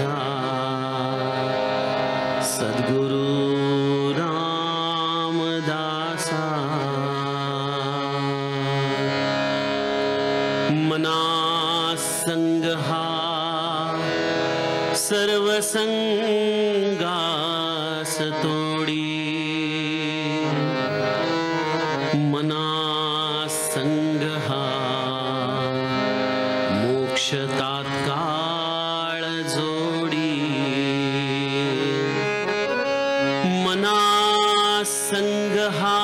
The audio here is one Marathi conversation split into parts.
माझा सद्गुरु रामदासा मना संग हा सर्व संगास तोडी मना संग हा मोक्ष तात्काळ जोडी मना संग हा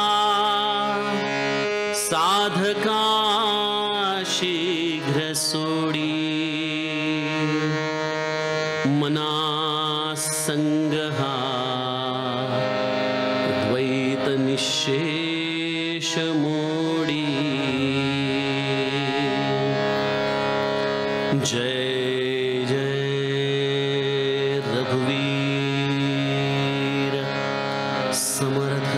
साधका शीघ्र सोडी मना संग हा द्वैत निशेष मोडी जय जय रघुवीर समर्थ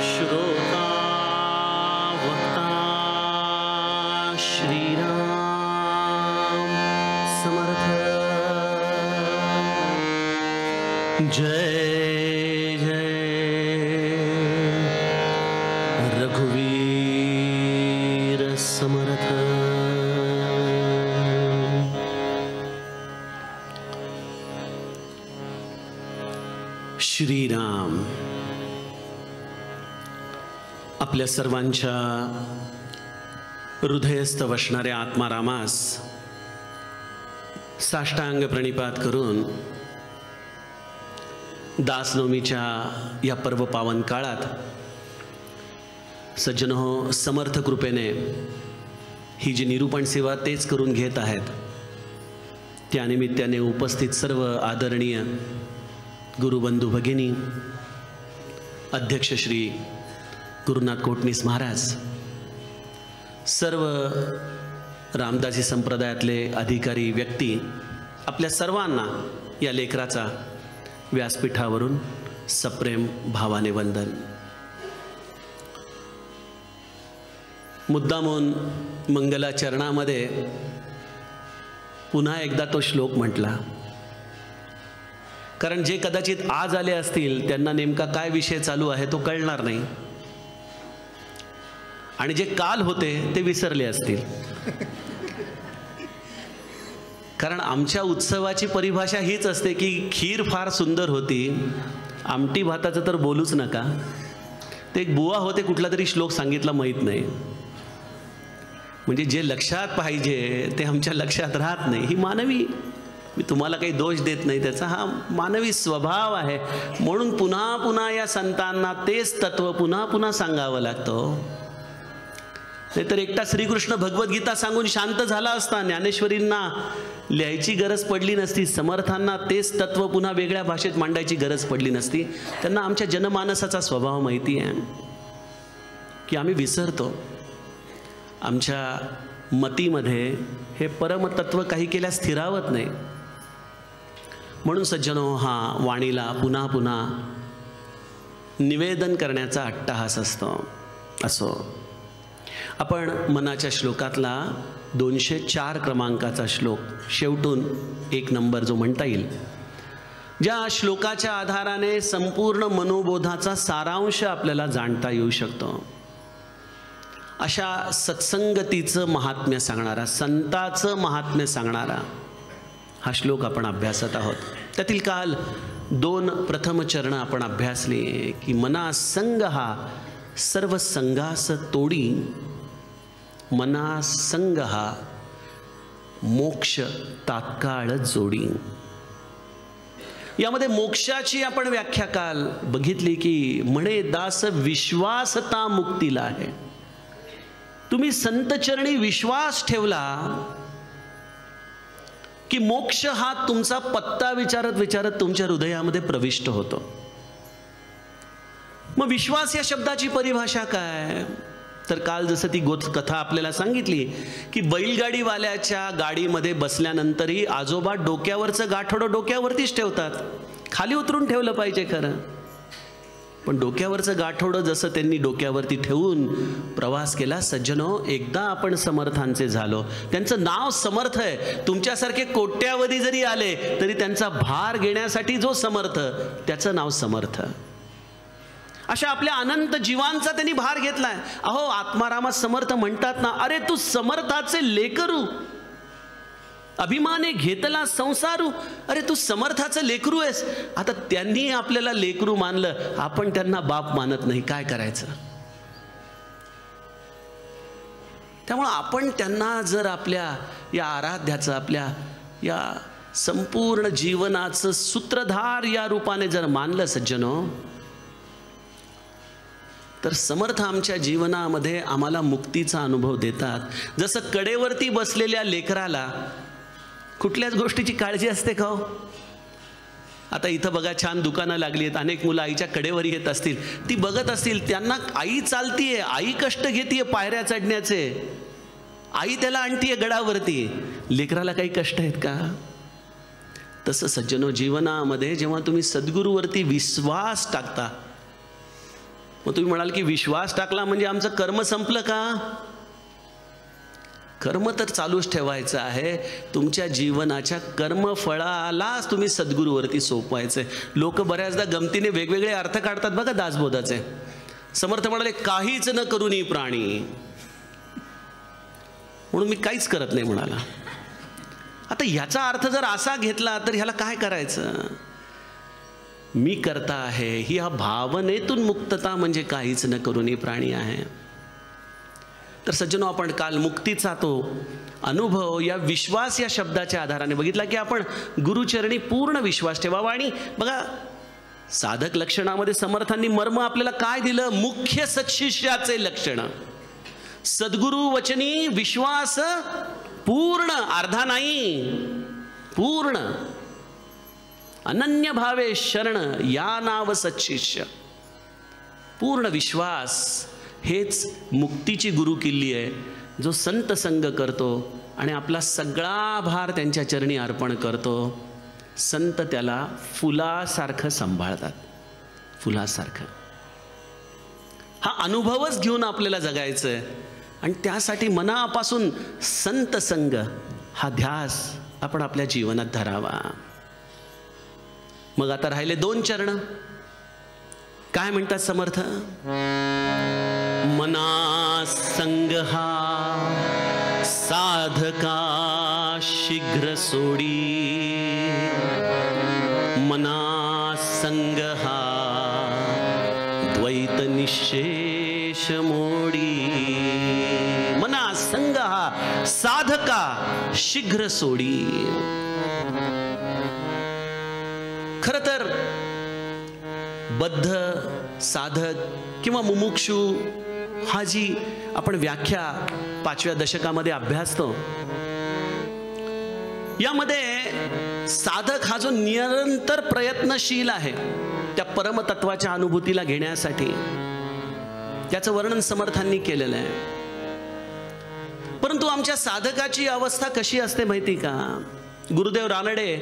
श्रोता वक्ता श्रीराम समर्थ जय जय रघुवीर समर्थ श्रीराम आपल्या सर्वांच्या हृदयस्थ वसणाऱ्या आत्मारामास साष्टांग प्रणिपात करून दासनवमीच्या या पर्व पावन काळात सज्जनो समर्थ कृपेने ही जी निरूपण सेवा तेच करून घेत आहेत, त्यानिमित्ताने उपस्थित सर्व आदरणीय गुरुबंधू भगिनी, अध्यक्ष श्री गुरुनाथ कोटणीस महाराज, सर्व रामदासी संप्रदायातले अधिकारी व्यक्ती, आपल्या सर्वांना या लेकराचा व्यासपीठावरून सप्रेम भावाने वंदन. मुद्दामून मंगलाचरणामध्ये पुन्हा एकदा तो श्लोक म्हटला, कारण जे कदाचित आज आले असतील त्यांना नेमका काय विषय चालू आहे तो कळणार नाही, आणि जे काल होते ते विसरले असतील. कारण आमच्या उत्सवाची परिभाषा हीच असते की खीर फार सुंदर होती, आमटी भाताचं तर बोलूच नका. ते एक बुवा होते, कुठला तरी श्लोक सांगितला माहीत नाही, म्हणजे जे लक्षात पाहिजे ते आमच्या लक्षात राहत नाही. ही मानवी, मी तुम्हाला काही दोष देत नाही, त्याचा हा मानवी स्वभाव आहे. म्हणून पुन्हा पुन्हा या संतांना तेच तत्व पुन्हा पुन्हा सांगावं लागतं. नाहीतर एकटा श्रीकृष्ण भगवद्गीता सांगून शांत झाला असता, ज्ञानेश्वरींना लिहायची गरज पडली नसती, समर्थांना तेच तत्व पुन्हा वेगळ्या भाषेत मांडायची गरज पडली नसती. त्यांना आमच्या जनमानसाचा स्वभाव माहिती आहे की आम्ही विसरतो. आमच्या मतीमध्ये हे परमतत्व काही केल्यास स्थिरावत नाही. म्हणून सज्जनो, हा वाणीला पुन्हा पुन्हा निवेदन करण्याचा अट्टाहास असतो. असो, आपण मनाच्या श्लोकातला 204 क्रमांकाचा श्लोक शेवटून 1 नंबर जो म्हणता येईल, ज्या श्लोकाच्या आधाराने संपूर्ण मनोबोधाचा सारांश आपल्याला जाणता येऊ शकतो, अशा सत्संगतीचं महात्म्य सांगणारा, संताचं महात्म्य सांगणारा हा श्लोक आपण अभ्यासत आहोत. त्यातील काल 2 प्रथम चरण आपण अभ्यासली की मना संग हा सर्व संगास तोडी, मना संग हा मोक्ष तात्काळ जोडी. यामध्ये मोक्षाची आपण व्याख्या काल बघितली की म्हणे दास विश्वासता मुक्तीला आहे. तुम्ही संतचरणी विश्वास ठेवला की मोक्ष हा तुमचा पत्ता विचारत विचारत तुमच्या हृदयामध्ये प्रविष्ट होतो. मग विश्वास या शब्दाची परिभाषा काय? तर काल जसं ती कथा आपल्याला सांगितली की बैलगाडीवाल्याच्या गाडीमध्ये बसल्यानंतरही आजोबा डोक्यावरचं गाठोडं डोक्यावरतीच ठेवतात. खाली उतरून ठेवलं पाहिजे खरं, पण डोक्यावरचं गाठोडं जसं त्यांनी डोक्यावरती ठेवून प्रवास केला. सज्जनो, एकदा आपण समर्थांचे झालो, त्यांचं नाव समर्थ आहे. तुमच्यासारखे कोट्यावधी जरी आले तरी त्यांचा भार घेण्यासाठी जो समर्थ, त्याचं नाव समर्थ. अशा आपल्या अनंत जीवांचा त्यांनी भार घेतलाय. अहो, आत्मारामात समर्थ म्हणतात ना, अरे तू समर्थाचे लेकरू, अभिमाने घेतला संसारू. अरे तू समर्थाचं लेकरू आहेस. आता त्यांनी आपल्याला लेकरू मानलं, आपण त्यांना बाप मानत नाही, काय करायचं? त्यामुळं आपण त्यांना जर आपल्या या आराध्याचं, आपल्या या संपूर्ण जीवनाचं सूत्रधार या रूपाने जर मानलं सज्जनो, तर समर्थ आमच्या जीवनामध्ये आम्हाला मुक्तीचा अनुभव देतात. जसं कडेवरती बसलेल्या लेकराला कुठल्याच गोष्टीची काळजी असते का हो? आता इथं बघा, छान दुकानं लागली आहेत, अनेक मुलं आईच्या कडेवर येत असतील, ती बघत असतील, त्यांना आई चालतीये, आई कष्ट घेतीये पायऱ्या चढण्याचे, आई त्याला आणतीये गडावरती. लेकराला काही कष्ट आहेत का? तसं सज्जनो, जीवनामध्ये जेव्हा तुम्ही सद्गुरूवरती विश्वास टाकता, मग तुम्ही म्हणाल की विश्वास टाकला म्हणजे आमचं कर्म संपलं का? कर्म तर चालूच ठेवायचं आहे. तुमच्या जीवनाच्या कर्मफळालाच तुम्ही सद्गुरूवरती सोपवायचं आहे. लोक बऱ्याचदा गमतीने वेगवेगळे अर्थ काढतात बघा दासबोधाचे. समर्थ म्हणाले, काहीच न करूनी प्राणी, म्हणून मी काहीच करत नाही म्हणाला. आता ह्याचा अर्थ जर असा घेतला तर ह्याला काय करायचं? मी करता आहे ही ह्या भावनेतून मुक्तता म्हणजे काहीच न करूनी प्राणी आहे. तर सज्जनो, आपण काल मुक्तीचा तो अनुभव या विश्वास या शब्दाच्या आधाराने बघितला की आपण गुरुचरणी पूर्ण विश्वास ठेवावा. आणि बघा, साधक लक्षणामध्ये समर्थांनी मर्म आपल्याला काय दिलं? मुख्य सत्शिष्याचे लक्षण. सद्गुरु वचनी विश्वास पूर्ण, अर्धा नाही, पूर्ण. अनन्य भावे शरण या नाव सत्शिष्य. पूर्ण विश्वास हेच मुक्तीची गुरु किल्ली आहे. जो संत संग करतो आणि आपला सगळा भार त्यांच्या चरणी अर्पण करतो, संत त्याला फुलासारखं सांभाळतात, फुलासारखं. हा अनुभवच घेऊन आपल्याला जगायचं आहे. आणि त्यासाठी मनापासून संत संग हा ध्यास आपण आपल्या जीवनात धरावा. मग आता राहिले 2 चरण. काय म्हणतात समर्थ? मना संग हा साधका शीघ्र सोडी, मना संग हा द्वैत निशेष मोडी. मना संग हा साधका शीघ्र सोडी. खरं तर बद्ध, साधक किंवा मुमुक्षु हा जी आपण व्याख्या 5व्या दशकामध्ये अभ्यासतो, यामध्ये साधक हा जो निरंतर प्रयत्नशील आहे त्या परमतत्वाच्या अनुभूतीला घेण्यासाठी, त्याचं वर्णन समर्थांनी केलेलं आहे. परंतु आमच्या साधकाची अवस्था कशी असते माहिती का? गुरुदेव रानडे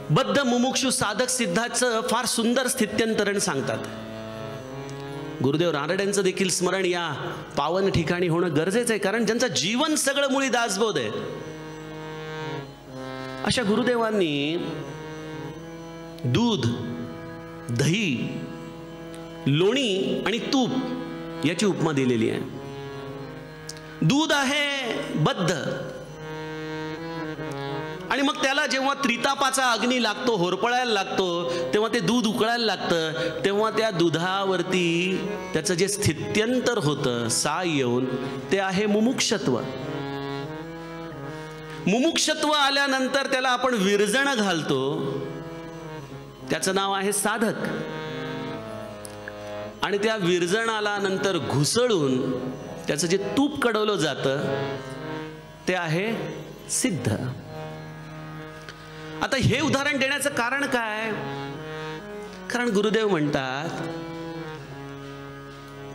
बद्ध मुमुक्षु साधक सिद्धाचं फार सुंदर स्थित्यंतरण सांगतात. गुरुदेव रानड्यांचं देखील स्मरण या पावन ठिकाणी होणं गरजेचं आहे, कारण ज्यांचं जीवन सगळं मुळी दासबोध आहे. अशा गुरुदेवांनी दूध, दही, लोणी आणि तूप याची उपमा दिलेली आहे. दूध आहे बद्ध, आणि मग त्याला जेव्हा त्रितापाचा अग्नी लागतो, होरपळायला लागतो, तेव्हा ते दूध उकळायला लागतं. तेव्हा त्या दुधावरती त्याचं जे स्थित्यंतर होतं साय येऊन, ते आहे मुमुक्षत्व. मुमुक्षत्व आल्यानंतर त्याला आपण विरजण घालतो, त्याचं नाव आहे साधक. आणि त्या विरजणाला नंतर घुसळून त्याचं जे तूप कडवलं जातं ते आहे सिद्ध. आता हे उदाहरण देण्याचं कारण काय? कारण गुरुदेव म्हणतात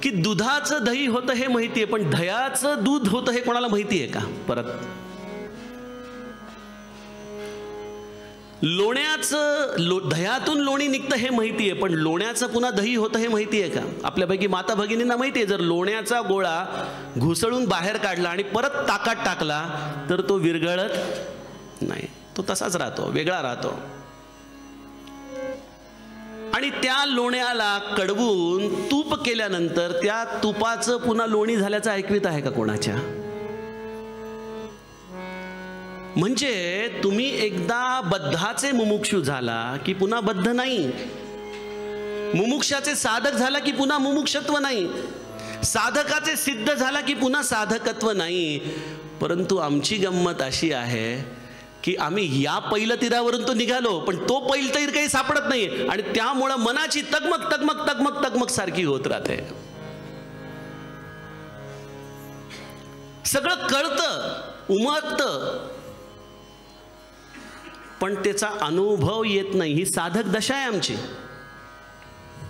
की दुधाचं दही होतं हे माहिती आहे, पण दह्याचं दूध होतं हे कोणाला माहिती आहे का? परत लोण्याचं दह्यातून लोणी निघतं हे माहिती आहे, पण लोण्याचं पुन्हा दही होतं हे माहिती आहे का? आपल्यापैकी माता भगिनींना माहिती आहे, जर लोण्याचा गोळा घुसळून बाहेर काढला आणि परत ताकात टाकला तर तो विरघळत नाही, तो तसाच राहतो, वेगळा राहतो. आणि त्या लोण्याला कडवून तूप केल्यानंतर त्या तुपाचं पुन्हा लोणी झाल्याचं ऐकवीत आहे का कोणाच्या? म्हणजे तुम्ही एकदा बद्धाचे मुमुक्षू झाला की पुन्हा बद्ध नाही, मुमुक्षाचे साधक झाला की पुन्हा मुमुक्षत्व नाही, साधकाचे सिद्ध झाला की पुन्हा साधकत्व नाही. परंतु आमची गंमत अशी आहे की आम्ही या पहिलं तीरावरून तो निघालो, पण तो पहिलं तीर काही सापडत नाही आणि त्यामुळं मनाची तगमग तगमग तगमग तगमग सारखी होत राहते. सगळं कळतं, उमगतं, पण त्याचा अनुभव येत नाही. ही साधक दशा आहे आमची.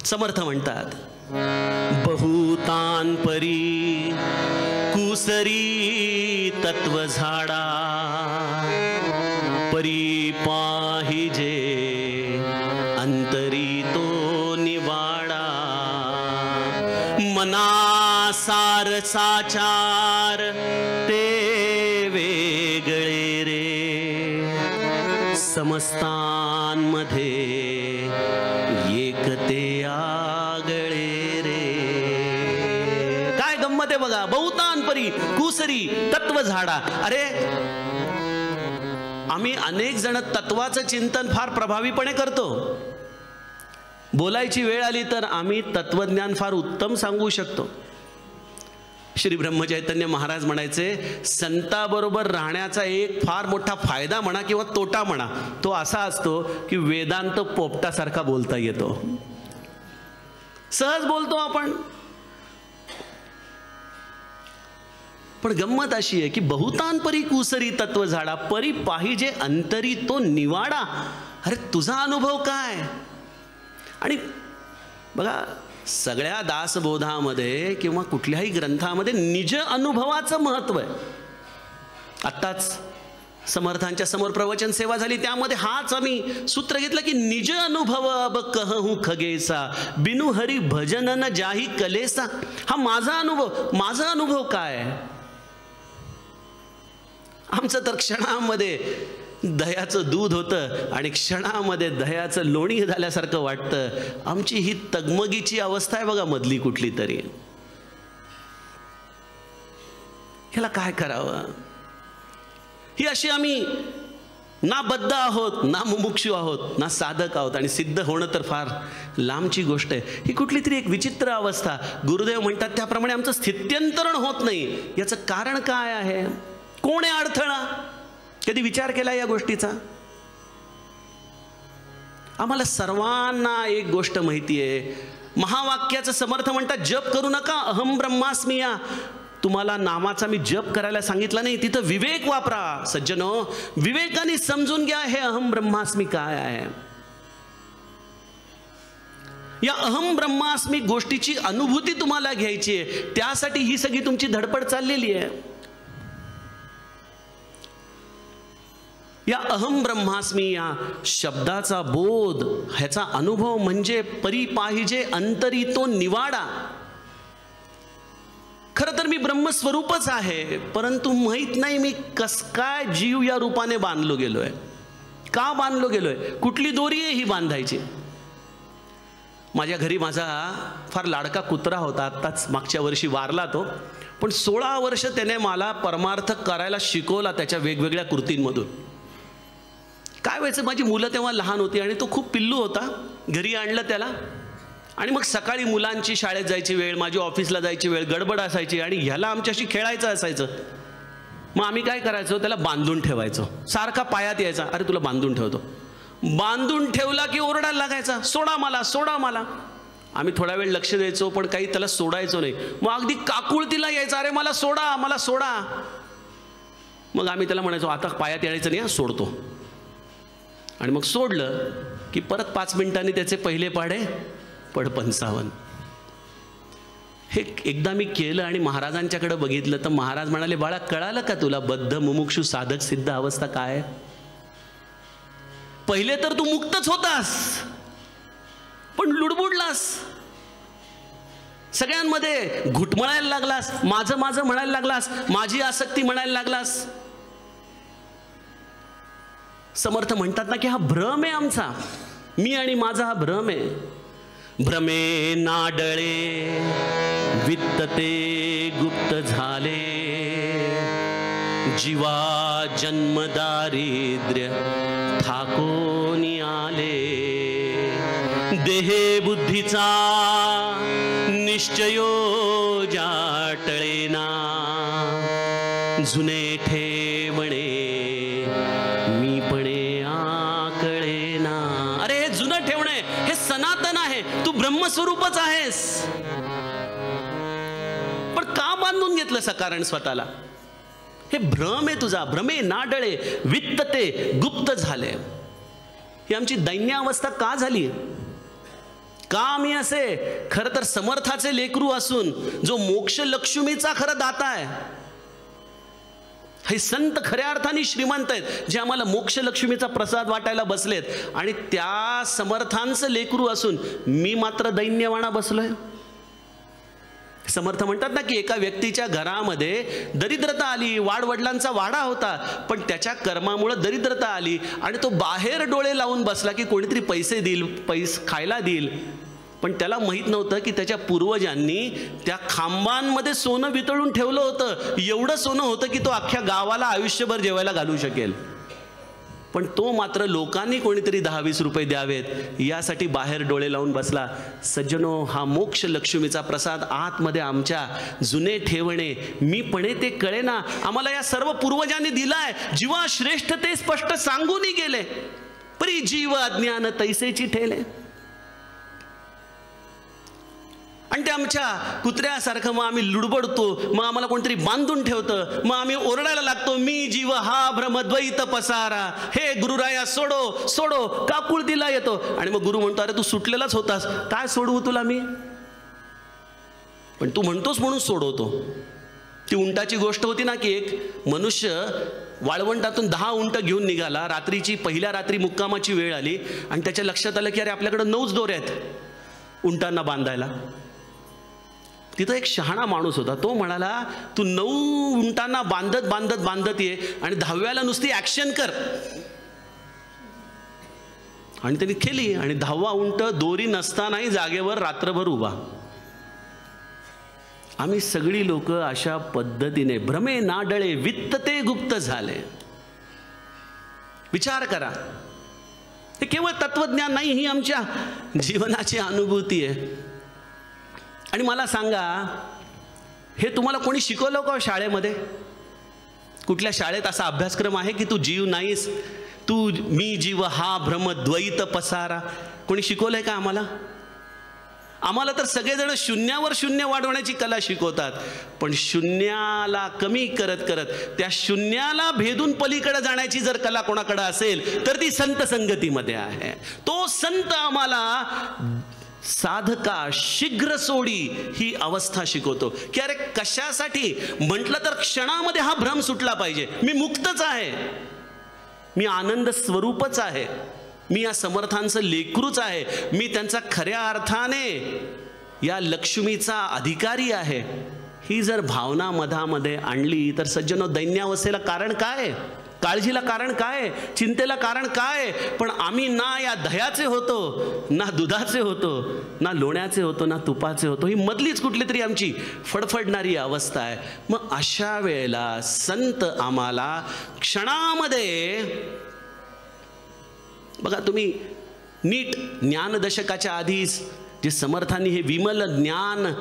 समर्थ म्हणतात, बहुतान परी कुसरी तत्व झाडा, परी पाहिजे अंतरी तो निवाडा, मना सार साचार ते वेगळे रे, समस्तांमध्ये एकते आगळे रे. काय गंमत आहे बघा. बहुतान परी कुसरी तत्व झाडा. अरे आम्ही अनेक जण तत्वाचं चिंतन फार प्रभावीपणे करतो. बोलायची वेळ आली तर आम्ही तत्वज्ञान फार उत्तम सांगू शकतो. श्री ब्रह्मचैतन्य महाराज म्हणायचे, संताबरोबर राहण्याचा एक फार मोठा फायदा म्हणा किंवा तोटा म्हणा तो असा असतो की वेदांत पोपटासारखा बोलता येतो. सहज बोलतो आपण. पण गंमत अशी आहे की बहुतान परी कुसरी तत्व झाडा, परी पाहिजे अंतरी तो निवाडा. अरे तुझा अनुभव काय? आणि बघा, सगळ्या दासबोधामध्ये किंवा कुठल्याही ग्रंथामध्ये निज अनुभवाचं महत्व आहे. आत्ताच समर्थांच्या समोर प्रवचन सेवा झाली, त्यामध्ये हाच आम्ही सूत्र घेतलं की निज अनुभव अब कहूं खगेसा, बिनु हरी भजन न जाही कलेसा. हा माझा अनुभव. माझा अनुभव काय? आमचं तर क्षणामध्ये दह्याचं दूध होतं आणि क्षणामध्ये दह्याचं लोणी झाल्यासारखं वाटतं. आमची ही तगमगीची अवस्था आहे बघा मधली कुठली तरी. ह्याला काय करावं? ही अशी आम्ही ना बद्ध आहोत, ना मुमुक्षू आहोत, ना साधक आहोत, आणि सिद्ध होणं तर फार लांबची गोष्ट आहे. ही कुठली तरी एक विचित्र अवस्था. गुरुदेव म्हणतात त्याप्रमाणे आमचं स्थित्यंतरण होत नाही. याचं कारण काय आहे? कोण आहे अडथळा? कधी विचार केला या गोष्टीचा? आम्हाला सर्वांना एक गोष्ट माहिती आहे. महावाक्याचं समर्थ म्हणतात, जप करू नका, अहम ब्रह्मास्मी. या तुम्हाला नामाचा मी जप करायला सांगितला नाही, तिथं विवेक वापरा. सज्जनो, विवेकाने समजून घ्या हे अहम ब्रह्मास्मी काय आहे. या अहम ब्रह्मास्मी गोष्टीची अनुभूती तुम्हाला घ्यायची आहे. त्यासाठी ही सगळी तुमची धडपड चाललेली आहे. या अहम ब्रह्मास्मी या शब्दाचा बोध, ह्याचा अनुभव म्हणजे परी पाहिजे अंतरी तो निवाडा. खरं तर मी ब्रह्मस्वरूपच आहे, परंतु माहीत नाही मी कस काय जीव या रूपाने बांधलो गेलोय, का बांधलो गेलोय, कुठली दोरी आहे ही बांधायची. माझ्या घरी माझा फार लाडका कुत्रा होता. आत्ताच मागच्या वर्षी वारला तो, पण 16 वर्ष त्याने मला परमार्थ करायला शिकवला त्याच्या वेगवेगळ्या कृतींमधून. काय व्हायचं, माझी मुलं तेव्हा लहान होती आणि तो खूप पिल्लू होता. घरी आणलं त्याला आणि मग सकाळी मुलांची शाळेत जायची वेळ, माझी ऑफिसला जायची वेळ, गडबड असायची आणि ह्याला आमच्याशी खेळायचं असायचं. मग आम्ही काय करायचो, त्याला बांधून ठेवायचो. सारखा पायात यायचा, अरे तुला बांधून ठेवतो. बांधून ठेवला की ओरडायला लागायचा, सोडा मला, सोडा मला. आम्ही थोडा वेळ लक्ष द्यायचो, पण काही त्याला सोडायचो नाही. मग अगदी काकुळतीला यायचा, अरे मला सोडा, मला सोडा. मग आम्ही त्याला म्हणायचो, आता पायात यायचं नाही, सोडतो. आणि मग सोडलं की परत 5 मिनिटांनी त्याचे पहिले पाढे पड 55. हे एकदा मी केलं आणि महाराजांच्याकडे बघितलं तर महाराज म्हणाले, बाळा कळालं का तुला बद्ध मुमुक्षू साधक सिद्ध अवस्था काय? पहिले तर तू मुक्तच होतास, पण लुडबुडलास, सगळ्यांमध्ये घुटमळायला लागलास, माझं माझं म्हणायला लागलास, माझी आसक्ती म्हणायला लागलास. समर्थ म्हणतात ना की हा भ्रम आहे आमचा, मी आणि माझा हा भ्रम आहे. भ्रमे नाडळे वित्तते गुप्त झाले, जीवा जन्म दारिद्र्य ठाकोनी आले. देहे बुद्धीचा निश्चयो जाटळेना, जुने ठेवणे मी पणे आकळेना. अरे हे जुनं ठेवणे हे सनातन आहे, तू ब्रह्मस्वरूपच आहेस, पण का बांधून घेतलं सकारण स्वतःला? हे भ्रम आहे तुझा. भ्रमे नाडळे वित्तते गुप्त झाले. ही आमची दैन्यावस्था का झाली? का आम्ही असे खरं तर समर्थाचे लेकरू असून जो मोक्ष लक्ष्मीचा खरं दाता आहे, हे संत खऱ्या अर्थाने श्रीमंत आहेत जे आम्हाला मोक्ष लक्ष्मीचा प्रसाद वाटायला बसलेत, आणि त्या समर्थांचं लेकरू असून मी मात्र दैन्यवाणा बसलोय. समर्थ म्हणतात ना की एका व्यक्तीच्या घरामध्ये दरिद्रता आली, वाडवडिलांचा वाडा होता, पण त्याच्या कर्मामुळे दरिद्रता आली आणि तो बाहेर डोळे लावून बसला की कोणीतरी पैसे देईल, खायला देईल. पण त्याला माहीत नव्हतं की त्याच्या पूर्वजांनी त्या खांबांमध्ये सोनं वितळून ठेवलं होतं. एवढं सोनं होतं की तो अख्ख्या गावाला आयुष्यभर जेवायला घालू शकेल, पण तो मात्र लोकांनी कोणीतरी 10-20 रुपये द्यावेत यासाठी बाहेर डोळे लावून बसला. सज्जनो, हा मोक्ष लक्ष्मीचा प्रसाद आतमध्ये आमच्या जुने ठेवणे मी पणे ते कळेना आम्हाला या सर्व पूर्वजांनी दिलाय. जीवा श्रेष्ठ ते स्पष्ट सांगूनही गेले, परी जीव अज्ञान तैसेची ठेले. आणि ते आमच्या कुत्र्यासारखं मग आम्ही लुडबडतो, मग आम्हाला कोणतरी बांधून ठेवतं, मग आम्ही ओरडायला लागतो, मी जीव हा भ्रमद्वैत पसारा, हे गुरुराया सोडो सोडो, का कुळतीला येतो. आणि मग गुरु म्हणतो, अरे तू सुटलेलाच होतास, काय सोडवू तुला मी? पण तू म्हणतोस म्हणून सोडवतो. ती उंटाची गोष्ट होती ना की एक मनुष्य वाळवंटातून 10 उंट घेऊन निघाला. रात्रीची पहिल्या रात्री मुक्कामाची वेळ आली आणि त्याच्या लक्षात आलं की अरे आपल्याकडे 9च दोऱ्या आहेत उंटांना बांधायला. तिथं एक शहाणा माणूस होता, तो म्हणाला तू 9 उंटांना बांधत बांधत बांधत ये आणि 10व्याला नुसती ॲक्शन कर. आणि त्यांनी केली आणि 10वा उंट दोरी नसतानाही जागेवर रात्रभर उभा. आम्ही सगळी लोक अशा पद्धतीने भ्रमे नाडळे वित्तते गुप्त झाले. विचार करा, हे केवळ तत्वज्ञान नाही, ही आमच्या जीवनाची अनुभूती आहे. आणि मला सांगा, हे तुम्हाला कोणी शिकवलं का शाळेमध्ये? कुठल्या शाळेत असा अभ्यासक्रम आहे की तू जीव नाहीस, तू मी जीव हा भ्रमद्वैत पसारा? कोणी शिकवलंय का आम्हाला? आम्हाला तर सगळेजण शून्यावर शून्य वाढवण्याची कला शिकवतात, पण शून्याला कमी करत करत त्या शून्याला भेदून पलीकडे जाण्याची जर कला कोणाकडे असेल तर ती संत संगतीमध्ये आहे. तो संत आम्हाला साधका शीघ्र सोडी ही अवस्था शिकवतो की अरे कशासाठी म्हटलं तर क्षणामध्ये हा भ्रम सुटला पाहिजे. मी मुक्तच आहे, मी आनंद स्वरूपच आहे, मी या समर्थांचं लेकरूच आहे, मी त्यांचा खऱ्या अर्थाने या लक्ष्मीचा अधिकारी आहे. ही जर भावना मधामध्ये आणली तर सज्जनो, दैन्यावस्थेला कारण काय? काळजीला कारण काय? चिंतेला कारण काय? पण आम्ही ना या दह्याचे होतो, ना दुधाचे होतो, ना लोण्याचे होतो, ना तुपाचे होतो. ही मधलीच कुठली तरी आमची फडफडणारी अवस्था आहे. मग अशा वेळेला संत आम्हाला क्षणामध्ये, बघा तुम्ही नीट ज्ञानदशकाच्या आधीच जे समर्थांनी हे विमल ज्ञान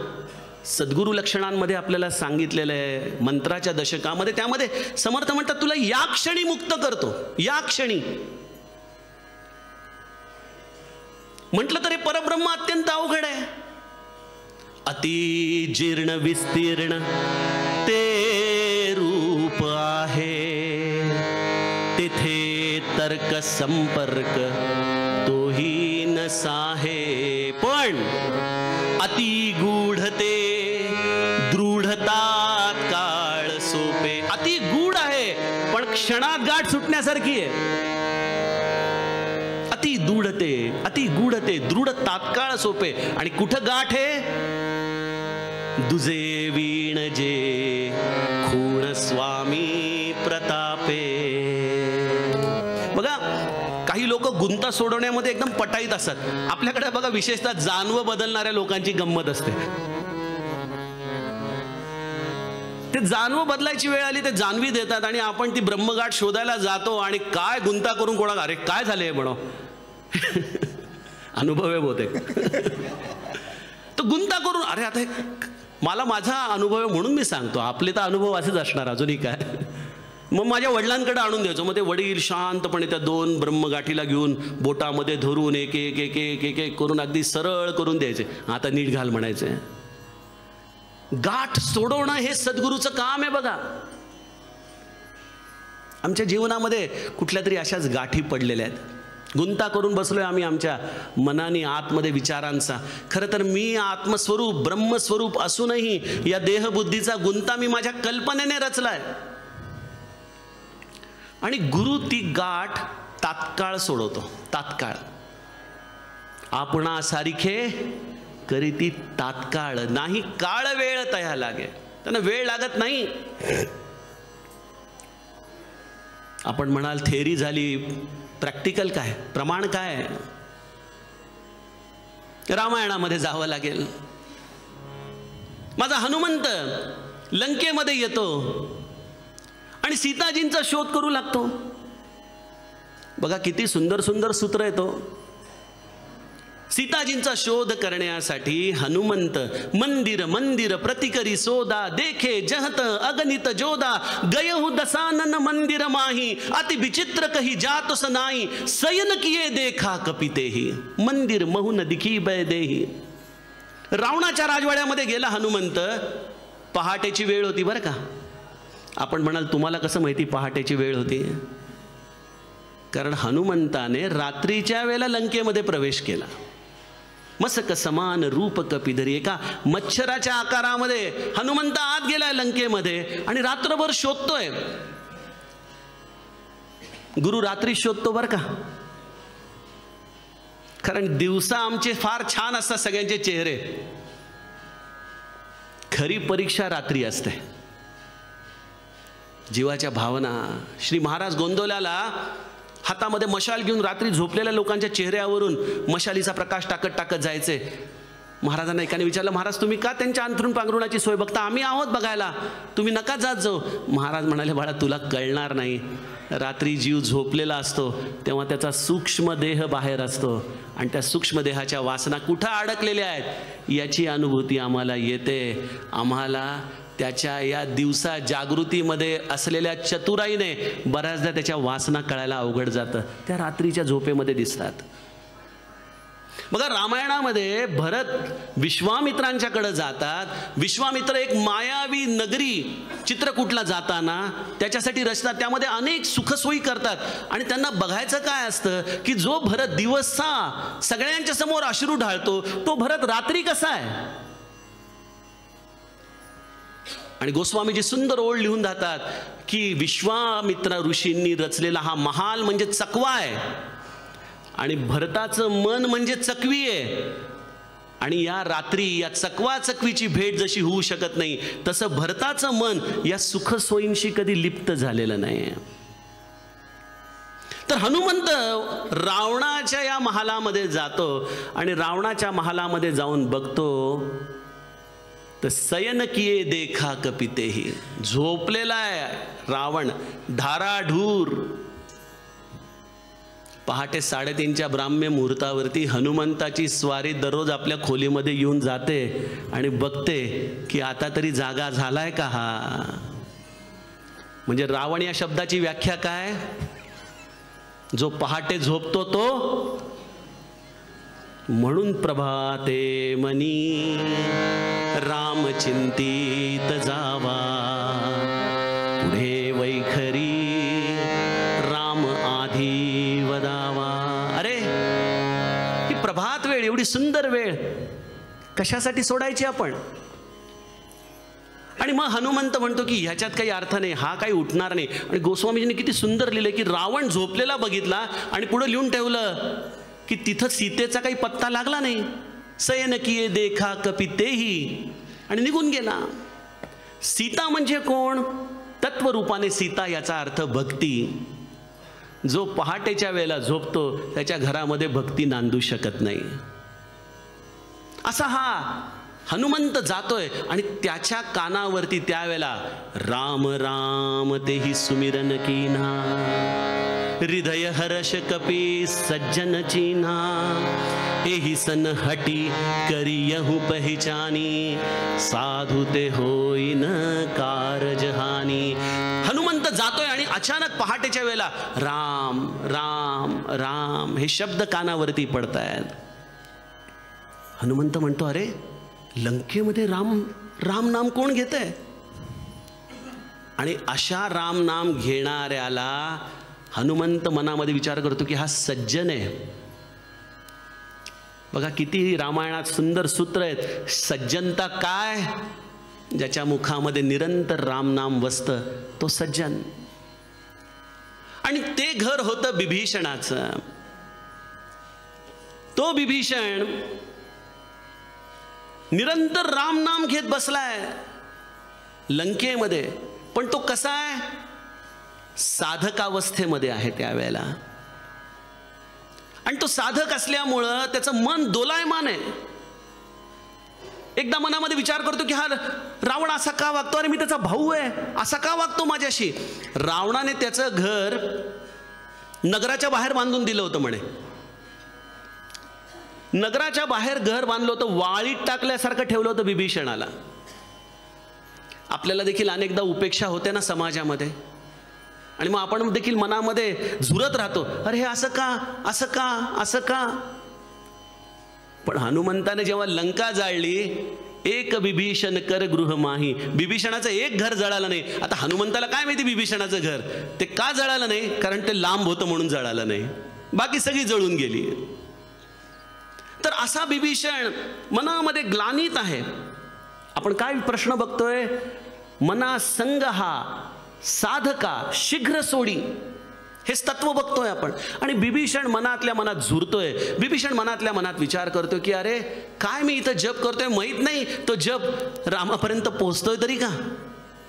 सद्गुरु लक्षणांमध्ये आपल्याला सांगितलेलं आहे, मंत्राच्या दशकामध्ये, त्यामध्ये समर्थ म्हणतात तुला या क्षणी मुक्त करतो. या क्षणी म्हटलं तर हे परब्रह्म अत्यंत अवघड आहे. अति जीर्ण विस्तीर्ण ते रूप आहे, तिथे तर्क संपर्क तोही नसाहे. पण अति गूढते दृढतात काळ सोपे. अति गूढ आहे पण क्षणात गाठ सुटण्यासारखी आहे. अति गूढते दृढ तात्काळ सोपे. आणि कुठं गाठ आहे? दुजे वीण जे खूण स्वामी प्रतापे. बघा, काही लोक गुंता सोडवण्यामध्ये एकदम पटाईत असतात. आपल्याकडे बघा विशेषतः जानवं बदलणाऱ्या लोकांची गंमत असते. ते जानवं बदलायची वेळ आली ते जानवी देतात आणि आपण ती ब्रह्मगाठ शोधायला जातो आणि काय गुंता करून कोणा, अरे काय झालंय म्हणो. अनुभव आहे बहुतेक. तो गुंता करून, अरे आता मला माझा अनुभव आहे म्हणून मी सांगतो, आपले तर अनुभव असेच असणार अजूनही काय. मग माझ्या वडिलांकडे आणून द्यायचो. मग ते वडील शांतपणे त्या 2 ब्रह्मगाठीला घेऊन बोटामध्ये धरून एक एक एक एक एक एक करून अगदी सरळ करून द्यायचे. आता नीट घाल म्हणायचे. गाठ सोडवणं हे सद्गुरूचं काम आहे. बघा, आमच्या जीवनामध्ये कुठल्या तरी अशाच गाठी पडलेल्या आहेत. गुंता करून बसलोय आम्ही आमच्या मनाने आतमध्ये विचारांचा. खरं तर मी आत्मस्वरूप ब्रह्मस्वरूप असूनही या देहबुद्धीचा गुंता मी माझ्या कल्पनेने रचलाय. आणि गुरु ती गाठ तात्काळ सोडवतो. तात्काळ आपणा सारिखे करी ती तात्काळ. नाही काळ वेळ तया लागे. त्यांना वेळ लागत नाही. आपण म्हणाल थेअरी झाली, प्रॅक्टिकल काय, प्रमाण काय? रामायणामध्ये जावं लागेल. माझा हनुमंत लंकेमध्ये येतो आणि सीताजींचा शोध करू लागतो. बघा किती सुंदर सुंदर सूत्र येतो. सीताजींचा शोध करण्यासाठी हनुमंत मंदिर मंदिर प्रतिकरी सोदा देखे जहत अगणित जोदा गयहु दसानन मंदिर माही अति विचित्र कही जातुस नाही सयन किये देखा कपितेही मंदिर महु न दिखी बैदेही. रावणाच्या राजवाड्यामध्ये गेला हनुमंत. पहाटेची वेळ होती बरं का. आपण म्हणाल तुम्हाला कसं माहिती पहाटेची वेळ होती? कारण हनुमंताने रात्रीच्या वेळेला लंकेमध्ये प्रवेश केला. मसक समान रूप कपिधरी, एका मच्छराच्या आकारामध्ये हनुमंत आत गेलाय लंकेमध्ये आणि रात्रभर शोधतोय. गुरु रात्री शोधतो बर का. कारण दिवसा आमचे फार छान असतात सगळ्यांचे चेहरे. खरी परीक्षा रात्री असते. जीवाच्या भावना. श्री महाराज गोंदवल्याला हातामध्ये मशाल घेऊन रात्री झोपलेल्या लोकांच्या चेहऱ्यावरून मशालीचा प्रकाश टाकत टाकत जायचे. महाराजांना एकाने विचारलं, महाराज तुम्ही का त्यांच्या अंथरूण पांघरुणाची सोय बघता? आम्ही आहोत बघायला, तुम्ही नका जात जाऊ. महाराज म्हणाले, बाळा तुला कळणार नाही. रात्री जीव झोपलेला असतो तेव्हा त्याचा सूक्ष्म देह बाहेर असतो आणि त्या सूक्ष्म देहाच्या वासना कुठं अडकलेल्या आहेत याची अनुभूती आम्हाला येते. आम्हाला त्याच्या या दिवसा जागृतीमध्ये असलेल्या चतुराईने बऱ्याचदा त्याच्या वासना कळायला अवघड जातं. त्या रात्रीच्या झोपेमध्ये दिसतात. बघा रामायणामध्ये भरत विश्वामित्रांच्याकडे जातात. विश्वामित्र एक मायावी नगरी चित्रकूटला जाताना त्याच्यासाठी रचतात. त्यामध्ये अनेक सुखसोयी करतात आणि त्यांना बघायचं काय असतं की जो भरत दिवसा सगळ्यांच्या समोर अश्रू ढाळतो तो भरत रात्री कसा आहे. आणि गोस्वामीजी सुंदर ओळ लिहून जातात की विश्वामित्र ऋषींनी रचलेला हा महाल म्हणजे चकवा आहे आणि भरताचं मन म्हणजे चकवी आहे. आणि या रात्री या चकवा चकवीची भेट जशी होऊ शकत नाही तसं भरताचं मन या सुखसोयींशी कधी लिप्त झालेलं नाही. तर हनुमंत रावणाच्या या महालामध्ये जातो आणि रावणाच्या महालामध्ये जाऊन बघतो तर सयन किये देखा कपितेही, झोपलेला आहे रावण धाराढूर. पहाटे 3:30च्या ब्राह्म्य मुहूर्तावरती हनुमंताची स्वारी दररोज आपल्या खोलीमध्ये येऊन जाते आणि बघते की आता तरी जागा झालाय का हा. म्हणजे रावण या शब्दाची व्याख्या काय? जो पहाटे झोपतो तो. म्हणून प्रभाते मनी राम चिंतित जावा पुढे वैखरी राम आधी वदावा. अरे ही प्रभात वेळ, एवढी सुंदर वेळ कशासाठी सोडायची आपण? आणि मग हनुमंत म्हणतो की ह्याच्यात काही अर्थ नाही, हा काही उठणार नाही. आणि गोस्वामीजींनी किती सुंदर लिहिलं की रावण झोपलेला बघितला आणि पुढे लिहून ठेवलं की तिथं सीतेचा काही पत्ता लागला नाही. सयन किये देखा कपितेही, आणि निघून गेला. सीता म्हणजे कोण? तत्वरूपाने सीता याचा अर्थ भक्ती. जो पहाटेच्या वेळेला झोपतो त्याच्या घरामध्ये भक्ती नांदू शकत नाही. असा हा हनुमंत जातोय आणि त्याच्या कानावरती त्यावेळेला राम राम तेही सुमिरन कीन्हा, हृदय हर्ष कपी सज्जन चीन्हा, एही सन हटी करियहु पहचानी, साधु ते होईन कारज हानी. हनुमंत जातोय आणि अचानक पहाटेच्या वेळेला राम राम राम हे शब्द कानावरती पडतायत. हनुमंत म्हणतो, अरे लंकेमध्ये राम राम नाम कोण घेतंय? आणि अशा राम नाम घेणाऱ्याला हनुमंत मनामध्ये विचार करतो की हा सज्जन आहे. बघा किती रामायणात सुंदर सूत्र आहेत. सज्जनता काय? ज्याच्या मुखामध्ये निरंतर रामनाम वसतं तो सज्जन. आणि ते घर होतं बिभीषणाचं. तो बिभीषण निरंतर रामनाम घेत बसलाय लंकेमध्ये. पण तो कसा आहे? साधकावस्थेमध्ये आहे त्यावेळेला. आणि तो साधक असल्यामुळं त्याचं मन दोलायमान आहे. एकदा मनामध्ये विचार करतो की हा रावण असा का वागतो? अरे मी त्याचा भाऊ आहे, असा का वागतो माझ्याशी? रावणाने त्याचं घर नगराच्या बाहेर बांधून दिलं होतं म्हणे. नगराच्या बाहेर घर बांधलं होतं, वाळीत टाकल्यासारखं ठेवलं होतं बिभीषणाला. आपल्याला देखील अनेकदा उपेक्षा होते ना समाजामध्ये, आणि मग आपण देखील मनामध्ये झुरत राहतो, अरे हे असं का, असं का, असं का? पण हनुमंताने जेव्हा लंका जाळली, एक बिभीषण कर गृह माही, बिभीषणाचं एक घर जळालं नाही. आता हनुमंताला काय माहिती बिभीषणाचं घर ते का जळालं नाही? कारण ते लांब होतं म्हणून जळालं नाही, बाकी सगळी जळून गेली. तर असा बिभीषण मनामध्ये ग्लानीत आहे. आपण काय प्रश्न बघतोय? मना संग हा साधका शीघ्र सोडी, हेच तत्व बघतोय आपण. आणि बिभीषण मनातल्या मनात झुरतोय. बिभीषण मनातल्या मनात विचार करतोय की अरे काय मी इथं जप करतोय, माहीत नाही तो जप रामापर्यंत पोहोचतोय तरी का?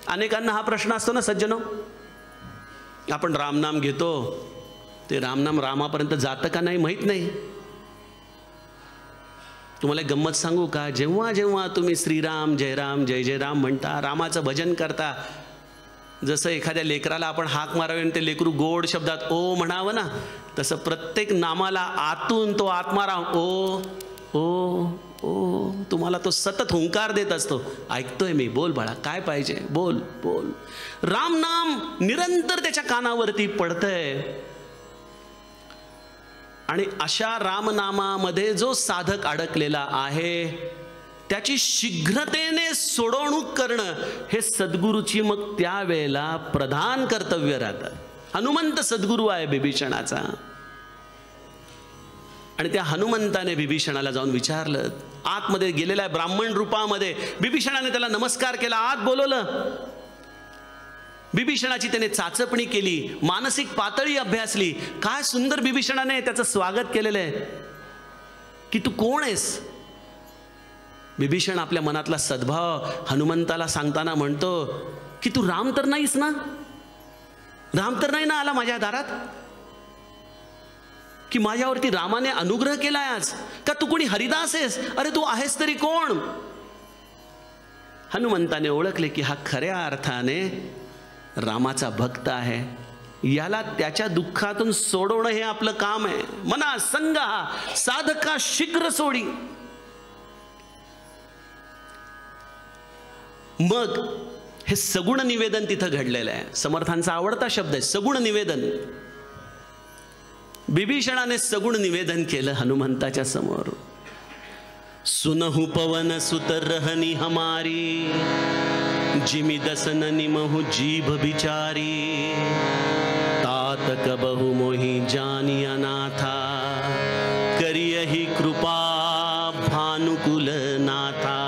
अनेकांना हा प्रश्न असतो ना सज्जनो. आपण रामनाम घेतो, ते रामनाम रामापर्यंत जातं का नाही माहीत नाही. तुम्हाला एक गंमत सांगू का? जेव्हा जेव्हा तुम्ही श्रीराम जय राम जय जय राम म्हणता, रामाचं भजन करता, जसं एखाद्या लेकराला आपण हाक मारावी आणि ते लेकरू गोड शब्दात ओ म्हणावं ना, तसं प्रत्येक नामाला आतून तो आत्माराम ओ ओ ओ तुम्हाला तो सतत हुंकार देत असतो. ऐकतोय मी, बोल बाळा काय पाहिजे, बोल बोल. राम नाम निरंतर त्याच्या कानावरती पडतंय. आणि अशा रामनामामध्ये जो साधक अडकलेला आहे त्याची शीघ्रतेने सोडवणूक करणं हे सद्गुरूची मग त्यावेळेला प्रधान कर्तव्य राहतं. हनुमंत सद्गुरू आहे बिभीषणाचा. आणि त्या हनुमंताने बिभीषणाला जाऊन विचारलं, आतमध्ये गेलेल्या ब्राह्मण रूपामध्ये बिभीषणाने त्याला नमस्कार केला, आत बोलवलं. बिभीषणाची त्याने चाचपणी केली, मानसिक पातळी अभ्यासली. काय सुंदर बिभीषणाने त्याचं स्वागत केलेलं आहे की तू कोण आहेस. बिभीषण आपल्या मनातला सद्भाव हनुमंताला सांगताना म्हणतो की तू राम तर नाहीस ना, राम तर नाही ना आला माझ्या दारात, की माझ्यावरती रामाने अनुग्रह केलाय आज, का तू कोणी हरिदास आहेस? अरे तू आहेस तरी कोण? हनुमंताने ओळखले की हा खऱ्या अर्थाने रामाचा भक्त आहे. याला त्याच्या दुःखातून सोडवणं हे आपलं काम आहे. मना संग हा साधका शीघ्र सोडी. मग हे सगुण निवेदन तिथं घडलेलं आहे. समर्थांचा आवडता शब्द आहे सगुण निवेदन. बिभीषणाने सगुण निवेदन केलं हनुमंताच्या समोर. सुनहु पवन सुत रहनी हमारी, जिमि दसन निमहु जीभ बिचारी, तात कबहु मोहि जानी अनाथा, करियहि कृपा भानुकुल नाथा.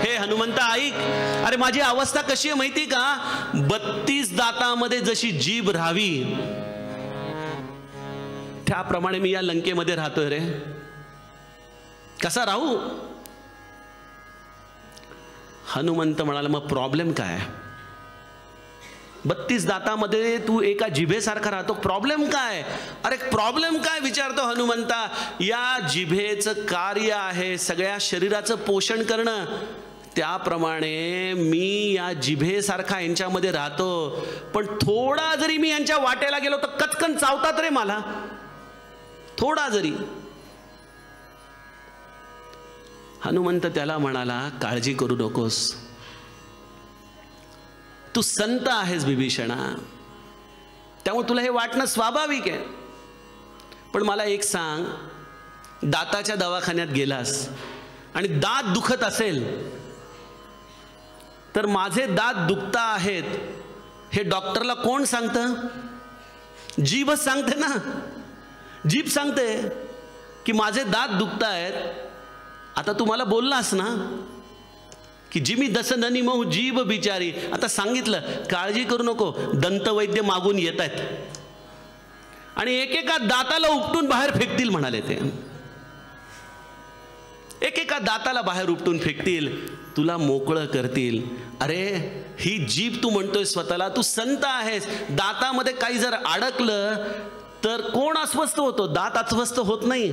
हे हनुमंता ऐक, अरे माझी अवस्था कशी आहे माहिती का? 32 दातामध्ये जशी जीभ राहावी त्याप्रमाणे मी या लंकेमध्ये राहतोय रे. कसा राहू? हनुमंत म्हणाला, मग प्रॉब्लेम काय? 32 दातामध्ये तू एका जिभेसारखा राहतो, प्रॉब्लेम काय? अरे प्रॉब्लेम काय विचारतो हनुमंता? या जिभेचं कार्य आहे सगळ्या शरीराचं पोषण करणं. त्याप्रमाणे मी या जिभेसारखा यांच्यामध्ये राहतो, पण थोडा जरी मी यांच्या वाट्याला गेलो तर कचकन चावतात रे मला, थोडा जरी. हनुमंत त्याला म्हणाला, काळजी करू नकोस, तू संत आहेस विभीषणा, त्यामुळे तुला हे वाटणं स्वाभाविक आहे. पण मला एक सांग, दाताच्या दवाखान्यात गेलास आणि दात दुखत असेल तर माझे दात दुखता आहेत हे डॉक्टरला कोण सांगतं? जीभच सांगते ना. जीभ सांगते की माझे दात दुखत आहेत. आता तू मला बोललास ना की जिमी दसननी महू जीभ बिचारी. आता सांगितलं, काळजी करू नको, दंतवैद्य मागून येत आहेत आणि एकेका दाताला उपटून बाहेर फेकतील म्हणाले ते. एकेका दाताला बाहेर उपटून फेकतील, तुला मोकळं करतील. अरे ही जीभ तू म्हणतोय स्वतःला, तू संत आहेस. दातामध्ये काही जर अडकलं तर कोण अस्वस्थ होतो? दात अस्वस्थ होत नाही,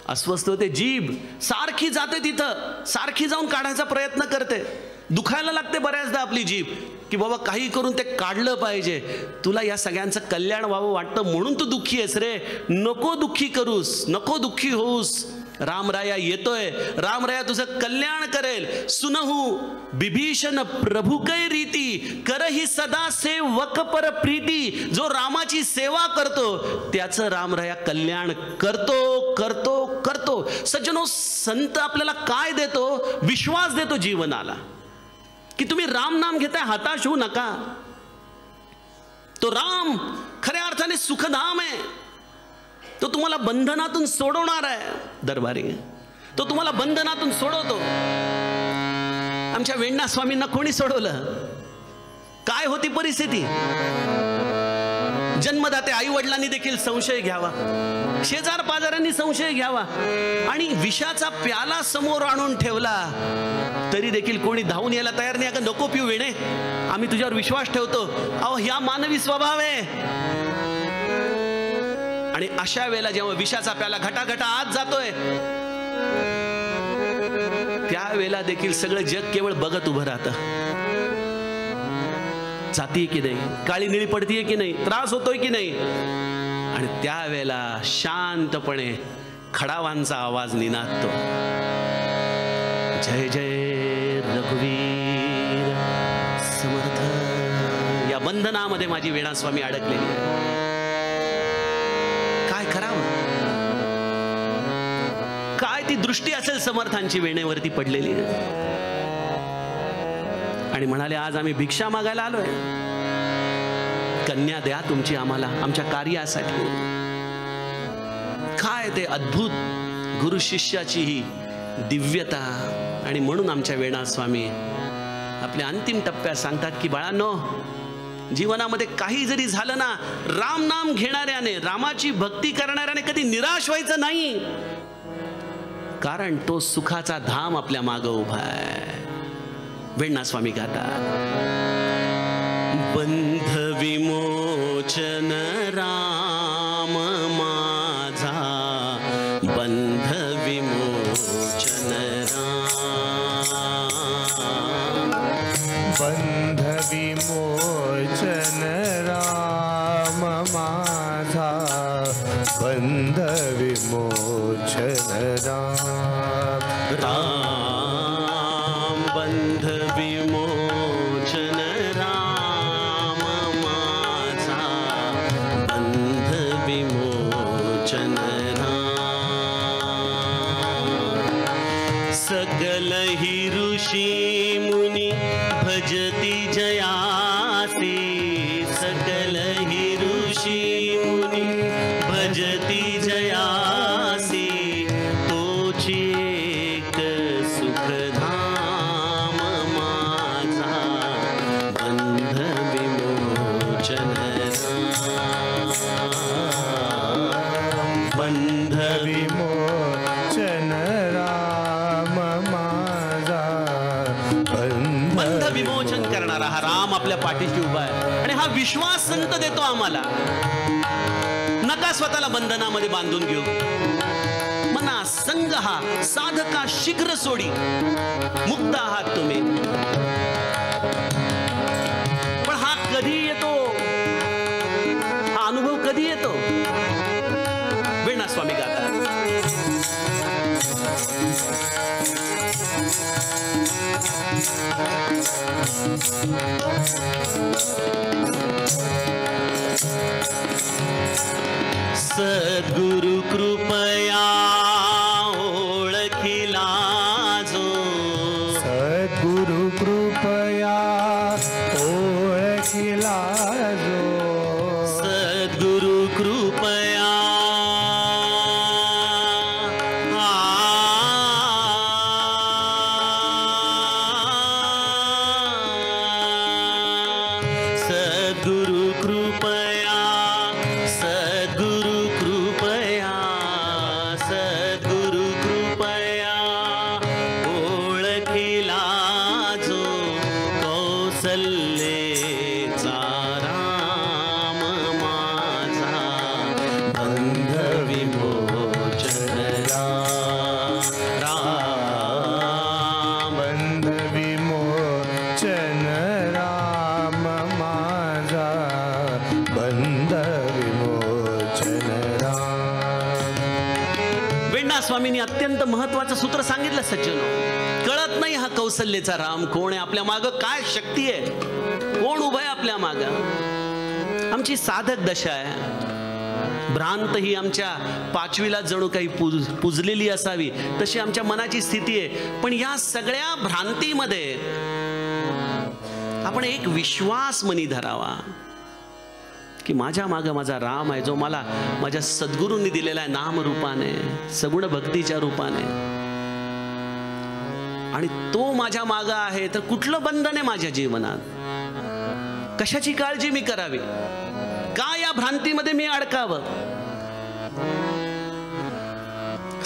अस्वस्थ होते जीभ. सारखी जाते तिथं, सारखी जाऊन काढायचा प्रयत्न करते. दुखायला लागते बऱ्याचदा आपली जीभ की बाबा काही करून ते काढलं पाहिजे. तुला या सगळ्यांचं कल्याण व्हावं वाटतं म्हणून तू दुःखी आहेस रे. नको दुःखी करूस, नको दुःखी होऊस. रामराया येतोय, रामराया तुझं कल्याण करेल. सुनहू विभीषण प्रभू कै रीती, करही सदा सेवक पर प्रीती. जो रामाची सेवा करतो त्याचं रामराया कल्याण करतो करतो करतो. सज्जनो, संत आपल्याला काय देतो? विश्वास देतो जीवनाला की तुम्ही राम नाम घेताय, हताश होऊ नका. तो राम खऱ्या अर्थाने सुखधाम आहे. तो तुम्हाला बंधनातून सोडवणार आहे. दरबारी तो तुम्हाला बंधनातून सोडवतो. आमच्या वेण्णा स्वामींना कोणी सोडवलं? काय होती परिस्थिती? जन्मदाते आई वडिलांनी देखील संशय घ्यावा, शेजार पाजारांनी संशय घ्यावा, आणि विषाचा प्याला समोर आणून ठेवला तरी देखील कोणी धावून यायला तयार नाही. अगं नको पिऊ वेणे, आम्ही तुझ्यावर विश्वास ठेवतो. अहो, ह्या मानवी स्वभाव आहे. आणि अशा वेळेला जेव्हा विषाचा प्याला घटाघटा आत जातोय त्यावेळेला देखील सगळं जग केवळ बघत उभं राहतं. जातीये की नाही, काळी निळी पडतीये की नाही, त्रास होतोय की नाही. आणि त्यावेळेला शांतपणे खडावांचा आवाज निनादतो, जय जय रघुवीर समर्थ. या बंधनामध्ये माझी वेणा स्वामी अडकलेली आहे. काय करावं? काय ती दृष्टी असेल समर्थांची वेणेवरती पडलेली. आणि म्हणाले, आज आम्ही भिक्षा मागायला आलोय, कन्या द्या तुमची आम्हाला आमच्या कार्यासाठी. काय ते अद्भुत गुरु शिष्याची ही दिव्यता. आणि म्हणून आमच्या वेणा स्वामी आपल्या अंतिम टप्प्यात सांगतात की बाळांनो, जीवनामध्ये काही जरी झालं ना, राम नाम घेणाऱ्याने, रामाची भक्ती करणाऱ्याने कधी निराश व्हायचं नाही, कारण तो सुखाचा धाम आपल्या मागं उभा आहे. वेण्णा स्वामी गातात, बंध विमोचन राम माझा, बंध विमोचन राम, बंध विमोचन राम माझा, बंध विमोचन राम, राम बंध विमोचन राम माझा, बंध विमोचन राम. सकल ही ऋषी मुनी भजती जयासी, सकल ही ऋषी मुनी भजती जयासी, तोची एक सुखधाम माझा. विमोचन राम माझा बंध विमोचन करणारा हा राम आपल्या पाठीशी उभा आहे आणि हा विश्वास संत देतो आम्हाला. नका स्वतःला बंधनामध्ये बांधून घेऊ. मना संग हा साधका शीघ्र सोडी, मुक्त आहात तुम्ही. पण हा कधी येतो, हा अनुभव कधी येतो? वेणा स्वामी गातात. सद्गुरु कृपया ओळखिला जो, सद्गुरु कृपया ओळखिला जो, सद्गुरु कृपया सद्गुरु कृपया, सद्गुरु कृपया, सद्गुरु कृपया ओळखिला जो, कौसल्येचा राम माझा बंध विमोचन राम, बंध विमोचन राम माझा बंध विमोचन राम. वेण्णा स्वामींनी अत्यंत महत्वाचं सूत्र सांगितलं सज्जनो. कळत नाही हा कौसल्येचा राम कोण आहे, आपल्या मागं काय शक्ती आहे, कोण उभं आहे आपल्या मागं. आमची साधक दशा आहे. भ्रांत ही आमच्या पाचवीला जणू काही पुजलेली असावी तशी आमच्या मनाची स्थिती आहे. पण या सगळ्या भ्रांतीमध्ये आपण एक विश्वास मनी धरावा की माझ्या मागं माझा राम आहे, जो मला माझ्या सद्गुरूंनी दिलेला आहे नाम रूपाने, सगुण भक्तीच्या रूपाने. आणि तो माझ्या मागं आहे तर कुठलं बंधन आहे माझ्या जीवनात? कशाची काळजी मी करावी? का या भ्रांतीमध्ये मी अडकावं?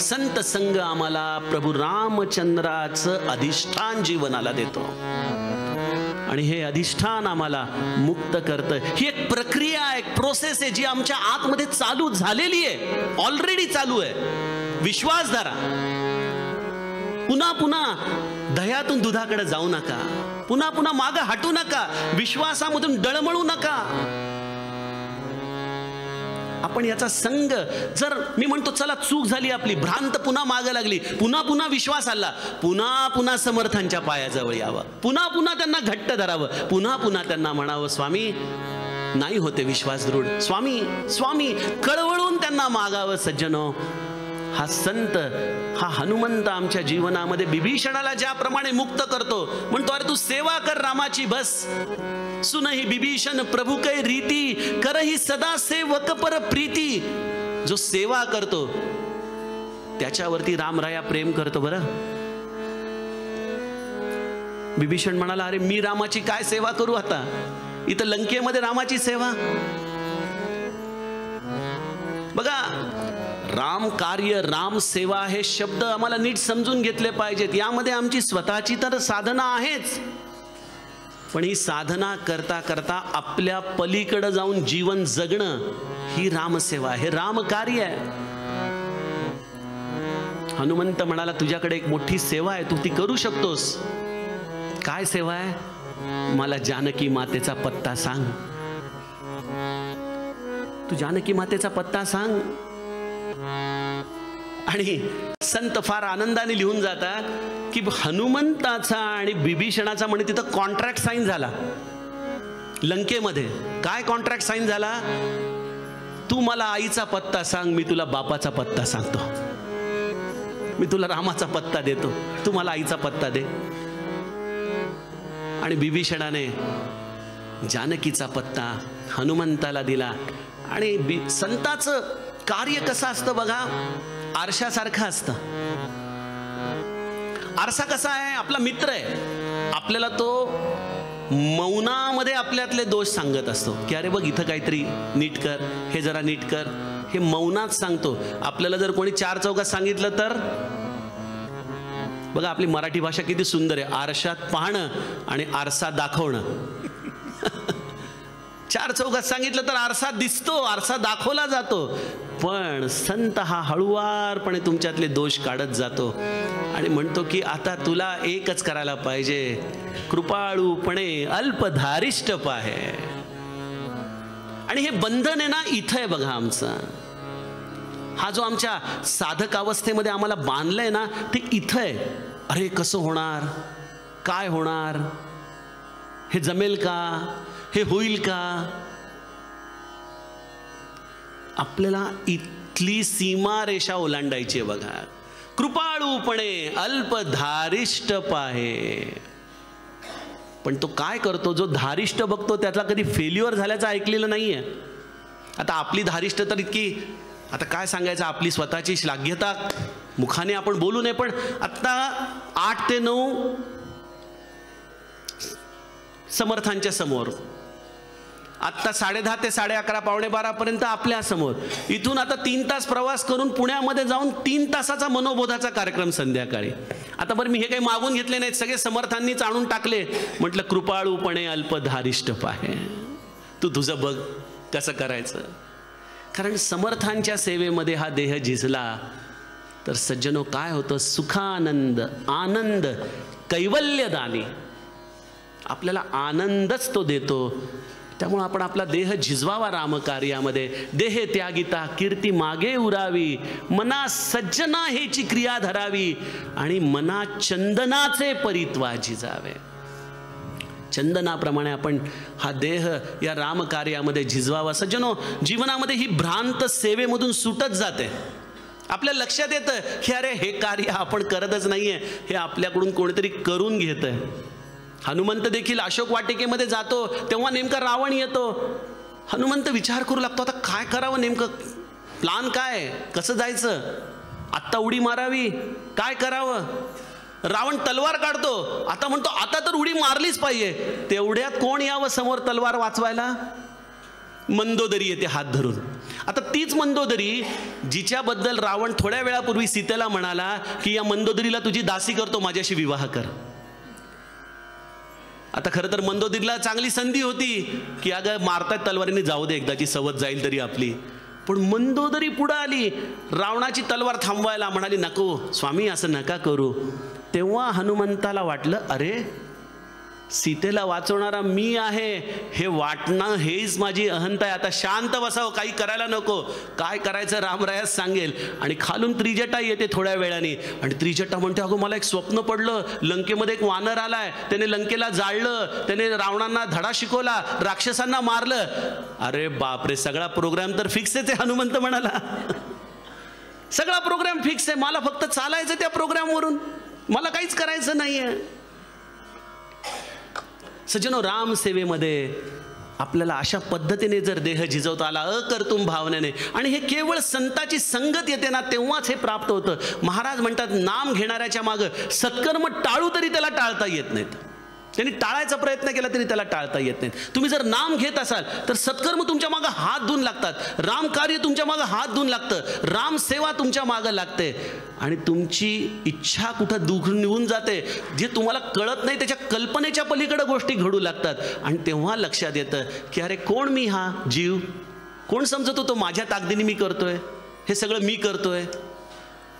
संत संग आम्हाला प्रभू रामचंद्राचं अधिष्ठान जीवनाला देतो आणि हे अधिष्ठान आम्हाला मुक्त करतं. ही एक प्रक्रिया आहे, एक प्रोसेस आहे जी आमच्या आतमध्ये चालू झालेली आहे, ऑलरेडी चालू आहे. विश्वास धरा. पुन्हा पुन्हा दह्यातून दुधाकडे जाऊ नका, पुन्हा पुन्हा मागं हटू नका, विश्वासामधून डळमळू नका. आपण याचा संग, जर मी म्हणतो चला चूक झाली आपली, भ्रांत पुन्हा मागं लागली, पुन्हा पुन्हा विश्वास आला, पुन्हा पुन्हा समर्थांच्या पायाजवळ यावं, पुन्हा पुन्हा त्यांना घट्ट धरावं, पुन्हा पुन्हा त्यांना म्हणावं स्वामी नाही होते विश्वास दृढ, स्वामी स्वामी कळवळून त्यांना मागावं. सज्जनो, हा संत, हा हनुमंत आमच्या जीवनामध्ये बिभीषणाला ज्याप्रमाणे मुक्त करतो, म्हणतो अरे तू सेवा कर रामाची बस. सुनही बिभीषण प्रभू कै रीती, करही सदा सेवक पर प्रीती. जो सेवा करतो त्याच्यावरती रामराया प्रेम करतो. बरं, बिभीषण म्हणाला अरे मी रामाची काय सेवा करू आता, इथं लंकेमध्ये रामाची सेवा. बघा, राम कार्य, राम सेवा हे शब्द आम्हाला नीट समजून घेतले पाहिजेत. यामध्ये आमची स्वतःची तर साधना आहेच, पण ही साधना करता करता आपल्या पलीकडे जाऊन जीवन जगणं ही रामसेवा, हे राम कार्य आहे. हनुमंत म्हणाला तुझ्याकडे एक मोठी सेवा आहे, तू ती करू शकतोस. काय सेवा आहे? मला जानकी मातेचा पत्ता सांग. तू जानकी मातेचा पत्ता सांग. आणि संत फार आनंदाने लिहून जातात की हनुमंताचा आणि बिभीषणाचा म्हणे तिथं कॉन्ट्रॅक्ट साईन झाला लंकेमध्ये. काय कॉन्ट्रॅक्ट साईन झाला? तू मला आईचा पत्ता सांग, मी तुला बापाचा पत्ता सांगतो. मी तुला रामाचा पत्ता देतो, तू मला आईचा पत्ता दे. आणि बिभीषणाने जानकीचा पत्ता हनुमंताला दिला. आणि संताचं कार्य कसं असतं बघा, आरशासारखं असतं. आरसा कसा आहे? आपला मित्र आहे. आपल्याला तो मौनामध्ये आपल्यातले दोष सांगत असतो की अरे बघ इथं काहीतरी नीट कर, हे जरा नीट कर. हे मौनात सांगतो. आपल्याला जर कोणी चार चौकात सांगितलं तर बघा आपली मराठी भाषा किती सुंदर आहे. आरशात पाहणं आणि आरसा दाखवणं. चार चौकात सांगितलं तर आरसा दिसतो, आरसा दाखवला जातो. पण संत हा हळुवारपणे तुमच्यातले दोष काढत जातो आणि म्हणतो की आता तुला एकच करायला पाहिजे, कृपाळूपणे अल्पधारिष्ट पाहे. आणि हे बंधन आहे ना इथं आहे बघा आमचं. हा जो आमच्या साधक अवस्थेमध्ये आम्हाला बांधलंय ना ते इथं आहे. अरे कसं होणार, काय होणार, हे जमेल का, हे होईल का. आपल्याला इथली सीमारेषा ओलांडायची आहे बघा. कृपाळूपणे अल्पधारिष्ट पाहे. पण तो काय करतो, जो धारिष्ट बघतो त्यातला कधी फेल्युअर झाल्याचं ऐकलेलं नाहीये. आता आपली धारिष्ट तर इतकी, आता काय सांगायचं, आपली स्वतःची श्लाघ्यता मुखाने आपण बोलू नये. पण आता 8 ते 9 समर्थांच्या समोर, आत्ता 10:30 ते 11:30 11:45 पर्यंत आपल्या समोर, इथून आता 3 तास प्रवास करून पुण्यामध्ये जाऊन 3 तासाचा मनोबोधाचा कार्यक्रम संध्याकाळी. आता बरं मी हे काही मागून घेतले नाहीत, सगळे समर्थांनीच आणून टाकले. म्हटलं कृपाळूपणे अल्पधारिष्ट पाहे, तू तुझं बघ कसं करायचं. कारण समर्थांच्या सेवेमध्ये हा देह झिजला तर सज्जनो काय होतं, सुखानंद आनंद कैवल्यदानी, आपल्याला आनंदच तो देतो. त्यामुळे आपण आपला देह झिजवावा रामकार्यामध्ये. देहे त्यागिता कीर्ती मागे उरावी, मना सज्जना हेची क्रिया धरावी आणि मना चंदनाचे परित्वा झिजावे. चंदनाप्रमाणे आपण हा देह या रामकार्यामध्ये झिजवावा. सज्जनो, जीवनामध्ये ही भ्रांत सेवेमधून सुटत जाते. आपल्या लक्षात येतं की अरे हे कार्य आपण करतच नाहीये, हे आपल्याकडून कोणीतरी करून घेतंय. हनुमंत देखील अशोक वाटिकेमध्ये जातो तेव्हा नेमका रावण येतो. हनुमंत विचार करू लागतो, आता काय करावं, नेमकं प्लान काय, कसं जायचं, आत्ता उडी मारावी, काय करावं. रावण तलवार काढतो, आता म्हणतो आता तर उडी मारलीच पाहिजे. तेवढ्यात कोण यावं समोर तलवार वाचवायला, मंदोदरी येते हात धरून. आता तीच मंदोदरी जिच्याबद्दल रावण थोड्या वेळापूर्वी सीतेला म्हणाला की या मंदोदरीला तुझी दासी करतो, माझ्याशी विवाह कर. आता खरं तर मंदोदरीला चांगली संधी होती की अगं मारतात तलवारीने, जाऊ दे एकदाची सवत जाईल तरी आपली. पण मंदोदरी पुढं आली, रावणाची तलवार थांबवायला, म्हणाली नको स्वामी असं नका करू. तेव्हा हनुमंताला वाटलं अरे सीतेला वाचवणारा मी आहे, हे वाटणं हेच माझी अहंता आहे. आता शांत बसावं, काही करायला नको, काय करायचं रामरायास सांगेल. आणि खालून त्रिजटा येते थोड्या वेळाने आणि त्रिजटा म्हणते अगं मला एक स्वप्न पडलं, लंकेमध्ये एक वानर आलाय, त्याने लंकेला जाळलं, त्याने रावणांना धडा शिकवला, राक्षसांना मारलं. अरे बापरे, सगळा प्रोग्राम तर फिक्सच आहे. हनुमंत म्हणाला सगळा प्रोग्राम फिक्स आहे, मला फक्त चालायचं त्या प्रोग्रामवरून, मला काहीच करायचं नाहीये. सज्जनो, राम सेवेमध्ये आपल्याला अशा पद्धतीने जर देह झिजवता आला अकर्तुम भावनेने, आणि हे केवळ संताची संगत येते ना तेव्हाच हे प्राप्त होतं. महाराज म्हणतात नाम घेणाऱ्याच्या मागं सत्कर्म टाळू तरी त्याला टाळता येत नाहीत. त्यांनी टाळायचा प्रयत्न केला तरी त्याला टाळता येत नाहीत. तुम्ही जर नाम घेत असाल तर सत्कर्म तुमच्या मागं हात धुवून लागतात, राम कार्य तुमच्या मागं हात धुवून लागतं, राम सेवा तुमच्या मागं लागते आणि तुमची इच्छा कुठं दूर निघून जाते. जे तुम्हाला कळत नाही त्याच्या कल्पनेच्या पलीकडे गोष्टी घडू लागतात. आणि तेव्हा लक्षात येतं की अरे कोण मी, हा जीव कोण समजत होतो माझ्या ताकदीने मी करतोय, हे सगळं मी करतोय,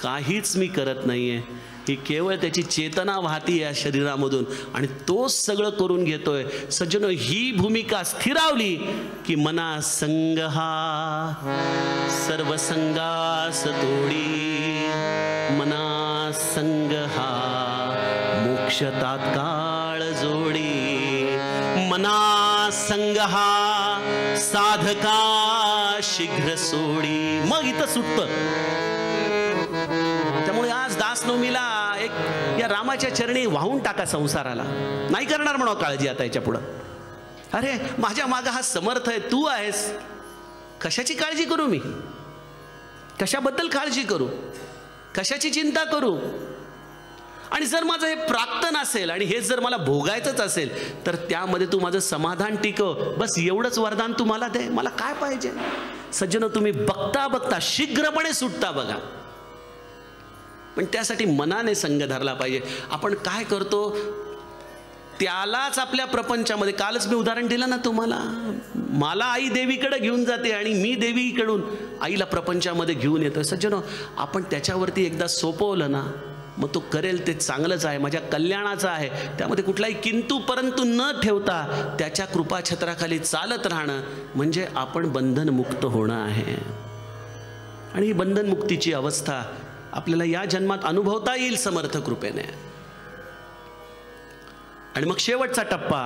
काहीच मी करत नाहीये. ही केवळ त्याची चेतना वाहती या शरीरामधून आणि तोच सगळं करून घेतोय. सज्जनो, ही भूमिका स्थिरावली की मना संग हा सर्व संगास तोडी, मना संग हा मोक्ष तात्काळ जोडी, मना संग हा साधका शीघ्र सोडी. मग इथं सुटतं. त्यामुळे आज दासनवमीला एक या रामाच्या चरणी वाहून टाका संसाराला. नाही करणार म्हणा काळजी आता याच्या पुढं. अरे माझ्या मागं हा समर्थ आहे, तू आहेस, कशाची काळजी करू मी, कशाबद्दल काळजी करू, कशाची चिंता करू. आणि जर माझं हे प्राप्त नसेल आणि हे जर मला भोगायचंच असेल तर त्यामध्ये तू माझं समाधान टिकव, बस एवढंच वरदान तू मला दे, मला काय पाहिजे. सज्जनो, तुम्ही बघता बघता शीघ्रपणे सुटता बघा. पण त्यासाठी मनाने संग धरला पाहिजे. आपण काय करतो त्यालाच आपल्या प्रपंचामध्ये, कालच मी उदाहरण दिलं ना तुम्हाला, मला आई देवीकडे घेऊन जाते आणि मी देवीकडून आईला प्रपंचामध्ये घेऊन येतो. सज्जनो, आपण त्याच्यावरती एकदा सोपवलं ना, मग तो करेल ते चांगलंच आहे, माझ्या कल्याणाचं आहे. त्यामध्ये कुठलाही किंतु परंतु न ठेवता त्याच्या कृपाछत्राखाली चालत राहणं म्हणजे आपण बंधनमुक्त होणं आहे. आणि ही बंधनमुक्तीची अवस्था आपल्याला या जन्मात अनुभवता येईल समर्थ कृपेने. आणि मग शेवटचा टप्पा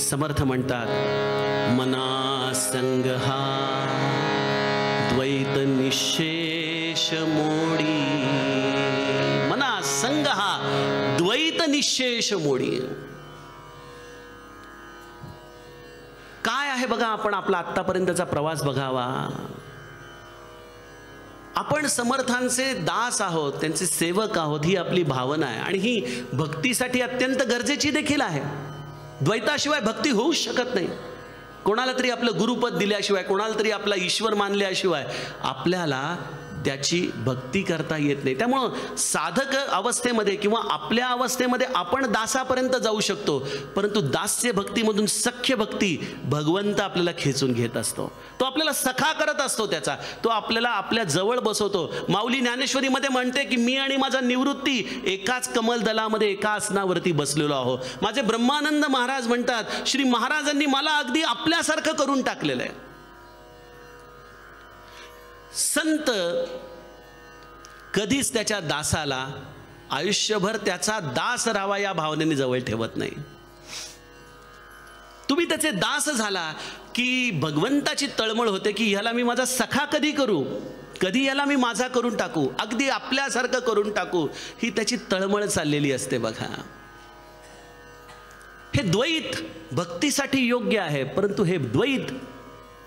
समर्थ म्हणतात, मना संग हा द्वैत निशेष मोडी. मना संग हा द्वैत निशेष मोडी. काय आहे बघा, आपण आपला आत्तापर्यंतचा प्रवास बघावा. आपण समर्थांचे दास आहोत, त्यांचे सेवक आहोत, ही आपली भावना आहे. आणि ही भक्तीसाठी अत्यंत गरजेची देखील आहे. द्वैताशिवाय भक्ती होऊच शकत नाही. कोणाला तरी आपलं गुरुपद दिल्याशिवाय, कोणाला तरी आपला ईश्वर मानल्याशिवाय आपल्याला त्याची भक्ती करता येत नाही. त्यामुळं साधक अवस्थेमध्ये किंवा आपल्या अवस्थेमध्ये आपण दासापर्यंत जाऊ शकतो, परंतु दास्य भक्तीमधून सख्य भक्ती भगवंत आपल्याला खेचून घेत असतो. तो आपल्याला सखा करत असतो, त्याचा तो आपल्याला आपल्या जवळ बसवतो. माऊली ज्ञानेश्वरीमध्ये म्हणते की मी आणि माझा निवृत्ती एकाच कमलदलामध्ये एका आसनावरती बसलेलो आहो. माझे ब्रह्मानंद महाराज म्हणतात, श्री महाराजांनी मला अगदी आपल्यासारखं करून टाकलेलं आहे. संत कधीच त्याच्या दासाला आयुष्यभर त्याचा दास राहावा या भावनेने जवळ ठेवत नाही. तुम्ही त्याचे दास झाला की भगवंताची तळमळ होते की ह्याला मी माझा सखा कधी करू, कधी याला मी माझा करून टाकू, अगदी आपल्यासारखं करून टाकू, ही त्याची तळमळ चाललेली असते बघा. हे द्वैत भक्तीसाठी योग्य आहे, परंतु हे द्वैत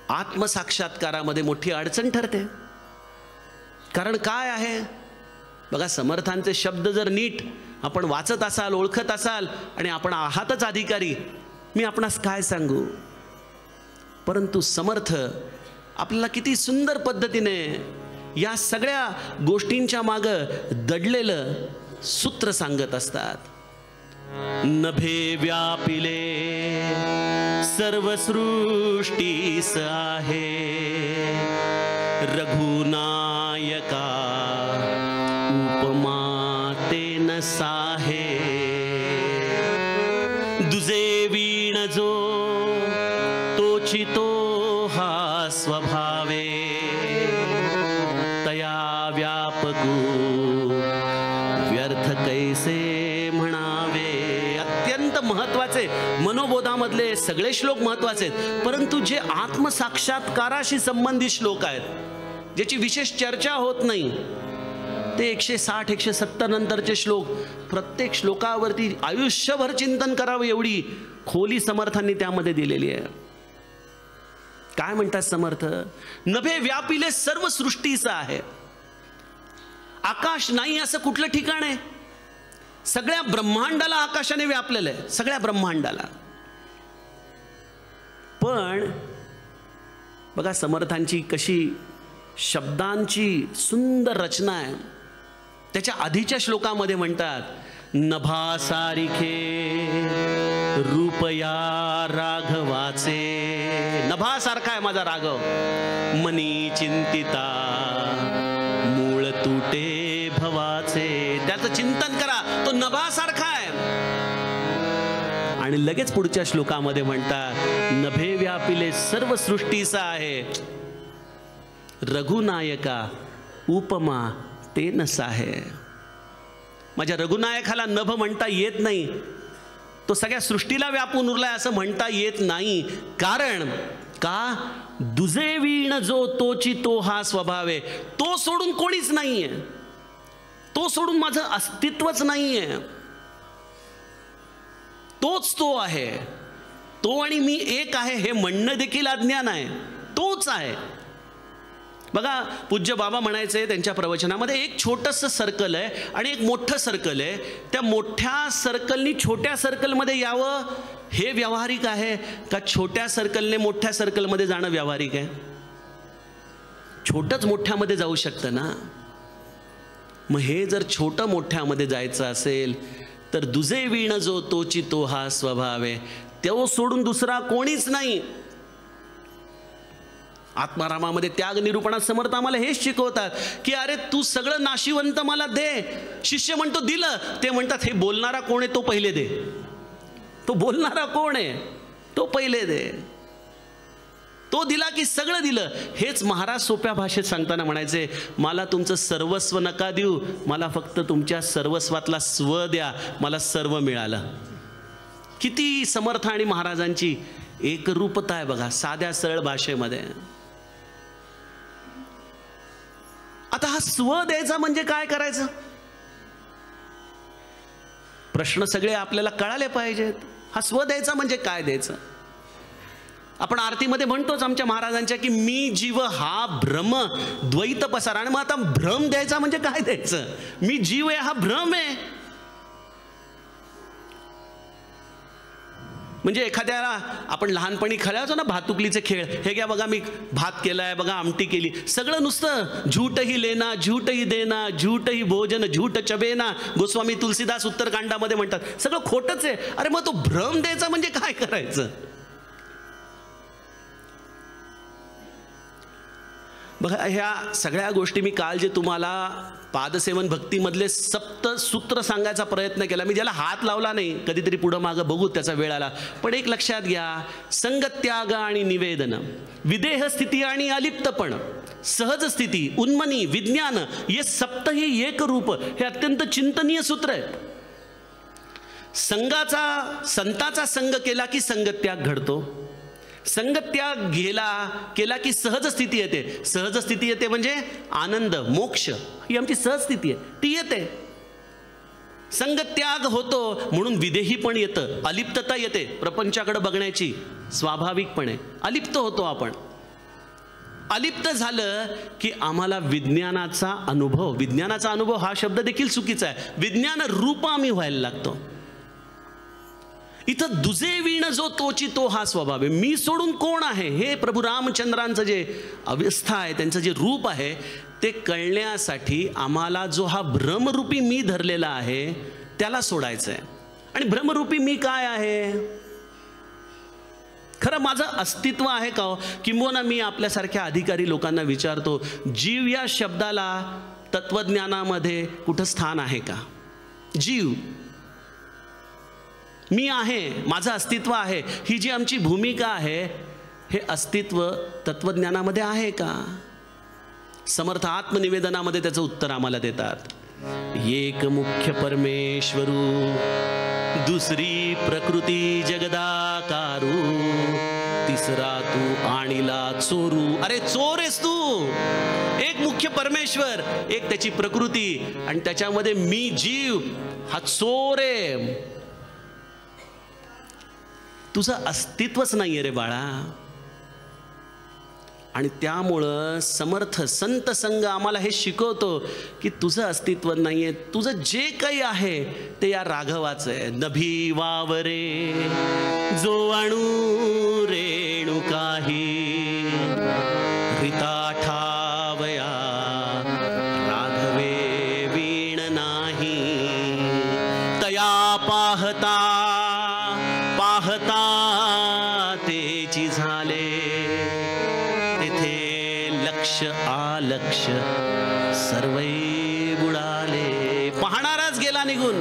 आत्मसाक्षात्कारामध्ये मोठी अडचण ठरते. कारण काय आहे बघा, समर्थांचे शब्द जर नीट आपण वाचत असाल, ओळखत असाल, आणि आपण आहातच अधिकारी, मी आपणास काय सांगू. परंतु समर्थ आपल्याला किती सुंदर पद्धतीने या सगळ्या गोष्टींच्या मागं दडलेलं सूत्र सांगत असतात. नभे व्यापिले सर्व सृष्टीस आहे, रघुनायका उपमा तेन साहे. दुजे वीण जो तोची तो हा स्वभावे, तया व्यापकू व्यर्थ कैसे म्हणावे. अत्यंत महत्वाचे, मनोबोधामधले सगळे श्लोक महत्वाचे आहेत, परंतु जे आत्मसाक्षात्काराशी संबंधित श्लोक आहेत, ज्याची विशेष चर्चा होत नाही, ते 160 170 नंतरचे श्लोक, प्रत्येक श्लोकावरती आयुष्यभर चिंतन करावं एवढी खोली समर्थांनी त्यामध्ये दिलेली आहे. काय म्हणतात समर्थ, नभे व्यापिले सर्व सृष्टीचं आहे. आकाश नाही असं कुठलं ठिकाण आहे? सगळ्या ब्रह्मांडाला आकाशाने व्यापलेलं आहे, सगळ्या ब्रह्मांडाला. पण बघा समर्थांची कशी शब्दांची सुंदर रचना आहे. त्याच्या आधीच्या श्लोकामध्ये म्हणतात, नभासारिखे रूपया राघवाचे. नभासारखा आहे माझा राघव, मनी चिंतिता मूळ तुटे भवाचे. त्याचं चिंतन करा, तो नभासारखा आहे. आणि लगेच पुढच्या श्लोकामध्ये म्हणतात, नभे व्यापिले सर्व सृष्टीचा आहे, रघुनायका उपमा ते नसाहे. माझ्या रघुनायकाला नभ म्हणता येत नाही, तो सगळ्या सृष्टीला व्यापून उरलाय असं म्हणता येत नाही. कारण का, दुजे वीण जो तोची तो हा स्वभाव आहे. तो सोडून कोणीच नाहीये, तो सोडून माझं अस्तित्वच नाहीये. तोच तो आहे. तो आणि मी एक आहे हे म्हणणं देखील अज्ञान आहे. तोच आहे. बघा पूज्य बाबा म्हणायचे त्यांच्या प्रवचनामध्ये, एक छोटंसं सर्कल आहे आणि एक मोठं सर्कल आहे. त्या मोठ्या सर्कलनी छोट्या सर्कलमध्ये यावं हे व्यावहारिक आहे का छोट्या सर्कलने मोठ्या सर्कलमध्ये जाणं व्यावहारिक आहे? छोटंच मोठ्यामध्ये जाऊ शकतं ना. मग हे जर छोटं मोठ्यामध्ये जायचं असेल तर दुजे वीण जो तोची तो हा स्वभाव आहे, तो सोडून दुसरा कोणीच नाही. आत्मारामामध्ये त्याग निरूपणात समर्थ आम्हाला हेच शिकवतात की अरे तू सगळं नाशिवंत मला दे. शिष्य म्हणतो दिलं, ते म्हणतात हे बोलणारा कोण आहे तो पहिले दे. तो बोलणारा कोण आहे तो पहिले दे. तो दिला की सगळं दिलं. हेच महाराज सोप्या भाषेत सांगताना म्हणायचे, मला तुमचं सर्वस्व नका देऊ, मला फक्त तुमच्या सर्वस्वातला स्व द्या, मला सर्व मिळालं. किती समर्थ आणि महाराजांची एकरूपता आहे बघा साध्या सरळ भाषेमध्ये. आता हा स्व द्यायचा म्हणजे काय करायचं, प्रश्न सगळे आपल्याला कळाले पाहिजेत. हा स्व द्यायचा म्हणजे काय द्यायचं. आपण आरतीमध्ये म्हणतोच आमच्या महाराजांच्या की मी जीव हा भ्रम द्वैत पसार. आणि मग आता भ्रम द्यायचा म्हणजे काय द्यायचं. मी जीव आहे हा भ्रम आहे. म्हणजे एखाद्याला आपण लहानपणी खेळायचो ना भातुकलीचे खेळ, हे घ्या बघा मी भात केलाय, बघा आमटी केली, सगळं नुसतं झूट ही लेना झूट ही देना झूट ही भोजन झूट चबेना, गोस्वामी तुलसीदास उत्तरकांडामध्ये म्हणतात सगळं खोटंच आहे. अरे मग तो भ्रम द्यायचा म्हणजे काय करायचं. बघा ह्या सगळ्या गोष्टी मी काल जे तुम्हाला पादसेवन भक्तीमधले सप्त सूत्र सांगायचा प्रयत्न केला, मी ज्याला हात लावला नाही, कधीतरी पुढं मागं बघू त्याचा वेळ आला. पण एक लक्षात घ्या, संगत्याग आणि निवेदन, विदेह स्थिती आणि अलिप्तपण, सहज स्थिती, उन्मनी, विज्ञान, हे सप्त ही एक रूप, हे अत्यंत चिंतनीय सूत्र आहे. संताचा संग केला की संगत्याग घडतो. संगत्याग केला की सहज स्थिती येते. सहज स्थिती येते म्हणजे आनंद, मोक्ष, ही आमची सहज स्थिती आहे, ती येते. संगत्याग होतो म्हणून विदेही पण येतं, अलिप्तता येते, प्रपंचाकडे बघण्याची स्वाभाविकपणे अलिप्त होतो आपण. अलिप्त झालं की आम्हाला विज्ञानाचा अनुभव हा शब्द देखील चुकीचा आहे, विज्ञान रूप आम्ही व्हायला लागतो. इथं दुजे वीण जो तोची तो हा स्वभाव आहे. मी सोडून कोण आहे हे प्रभू रामचंद्रांचं जे अवस्था आहे, त्यांचं जे रूप आहे, ते कळण्यासाठी आम्हाला जो हा भ्रमरूपी मी धरलेला आहे त्याला सोडायचं आहे. आणि भ्रमरूपी मी काय आहे, खरं माझं अस्तित्व आहे का हो. किंबहुना मी आपल्यासारख्या अधिकारी लोकांना विचारतो, जीव या शब्दाला तत्वज्ञानामध्ये कुठं स्थान आहे का. जीव मी आहे, माझं अस्तित्व आहे, ही जी आमची भूमिका आहे, हे अस्तित्व तत्वज्ञानामध्ये आहे का. समर्थ आत्मनिवेदनामध्ये त्याचं उत्तर आम्हाला देतात. एक मुख्य परमेश्वरू, दुसरी प्रकृती जगदाकारू, तिसरा तू आणिला चोरू. अरे चोर आहेस तू. एक मुख्य परमेश्वर, एक त्याची प्रकृती, आणि त्याच्यामध्ये मी जीव हा चोर आहे. तुझं अस्तित्वच नाहीये रे बाळा. आणि त्यामुळं समर्थ संत संघ आम्हाला हे शिकवतो की तुझं अस्तित्व नाहीये, तुझं जे काही आहे ते या राघवाचं आहे. नभी वावरे जो अणू रेणू काही, रिता ठावया राघवे वीण नाही, तया पाहता तेची झाले, तेथे लक्ष आलक्ष सर्वै बुडाले. पाहणाराच गेला निघून.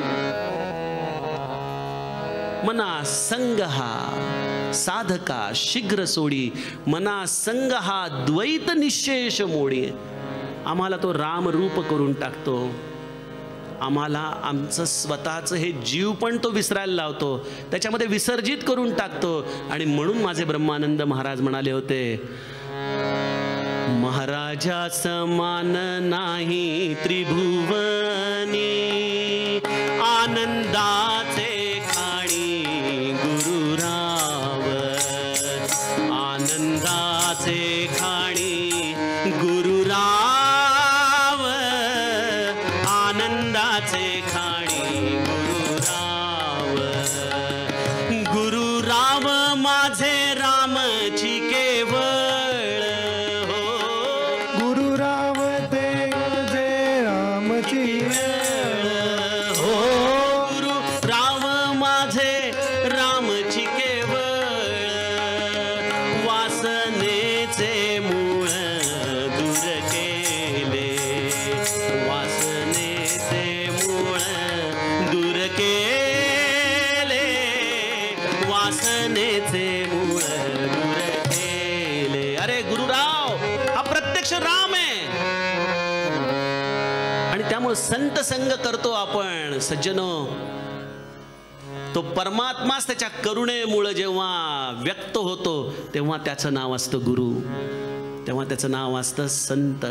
मना संग हा साधका शीघ्र सोडी, मना संग हा द्वैत निशेष मोडी. आम्हाला तो रामरूप करून टाकतो. आम्हाला आमचं स्वतःचं हे जीव पण तो विसरायला लावतो, त्याच्यामध्ये विसर्जित करून टाकतो. आणि म्हणून माझे ब्रह्मानंद महाराज म्हणाले होते, महाराजा समान नाही त्रिभुवनी, आनंदाचे खाणी गुरुराव, आनंदाचे खाणी गुरुराव, आनंदाचे खाणी गुरुराव. गुरुराव माझे रामची केवळ हो, त्यामुळे संत संग करतो आपण सज्जनो, तो परमात्माच त्याच्या करुणेमुळे जेव्हा व्यक्त होतो तेव्हा त्याचं नाव असतं गुरु, तेव्हा त्याचं नाव असतं संत.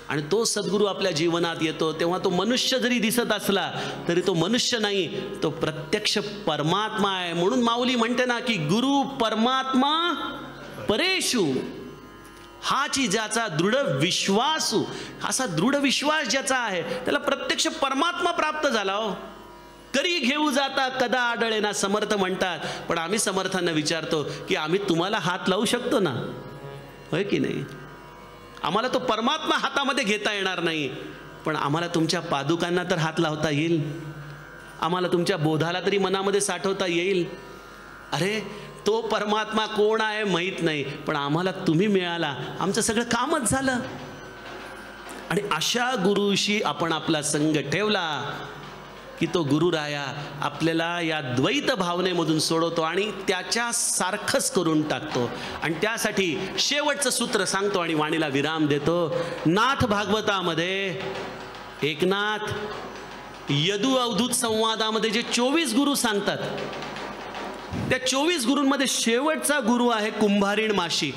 आणि तो सद्गुरू आपल्या जीवनात येतो तेव्हा तो मनुष्य जरी दिसत असला तरी तो मनुष्य नाही, तो प्रत्यक्ष परमात्मा आहे. म्हणून माऊली म्हणते ना की गुरु परमात्मा परेशु, हाची ज्याचा दृढ विश्वासू, असा दृढ विश्वास ज्याचा आहे त्याला प्रत्यक्ष परमात्मा प्राप्त झाला. हो, करी घेऊ जाता कदा आढळेना समर्थ म्हणतात. पण आम्ही समर्थांना विचारतो की आम्ही तुम्हाला हात लावू शकतो ना, होय की नाही? आम्हाला तो परमात्मा हातामध्ये घेता येणार नाही, पण आम्हाला तुमच्या पादुकांना तर हात लावता येईल, आम्हाला तुमच्या बोधाला तरी मनामध्ये साठवता येईल. अरे तो परमात्मा कोण आहे माहीत नाही, पण आम्हाला तुम्ही मिळाला, आमचं सगळं कामच झालं. आणि अशा गुरुशी आपण आपला संग ठेवला की तो गुरुराया आपल्याला या द्वैत भावनेमधून सोडवतो आणि त्याच्या सारखंच करून टाकतो. आणि त्यासाठी शेवटचं सूत्र सांगतो आणि वाणीला विराम देतो. नाथ भागवतामध्ये एकनाथ यदु अवधूत संवादामध्ये जे 24 गुरु सांगतात, त्या 24 गुरूंमध्ये शेवटचा गुरु आहे कुंभारीण माशी.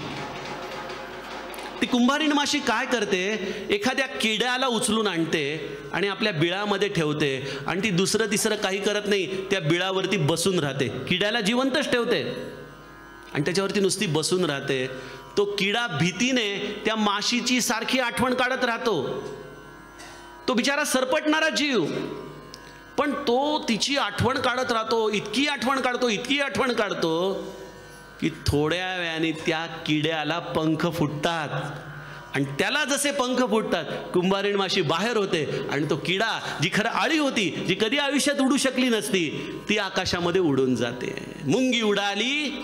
ती कुंभारीण माशी काय करते, एखाद्या किड्याला उचलून आणते आणि आपल्या बिळामध्ये ठेवते आणि ती दुसरं तिसरं काही करत नाही, त्या बिळावरती बसून राहते. किड्याला जिवंतच ठेवते आणि त्याच्यावरती नुसती बसून राहते. तो किडा भीतीने त्या माशीची सारखी आठवण काढत राहतो. तो बिचारा सरपटणारा जीव, पण तो तिची आठवण काढत राहतो, इतकी आठवण काढतो, इतकी आठवण काढतो की थोड्या वेळाने त्या किड्याला पंख फुटतात. आणि त्याला जसे पंख फुटतात कुंभारीण माशी बाहेर होते आणि तो किडा, जी खरं आळी होती, जी कधी आयुष्यात उडू शकली नसती, ती आकाशामध्ये उडून जाते. मुंगी उडाली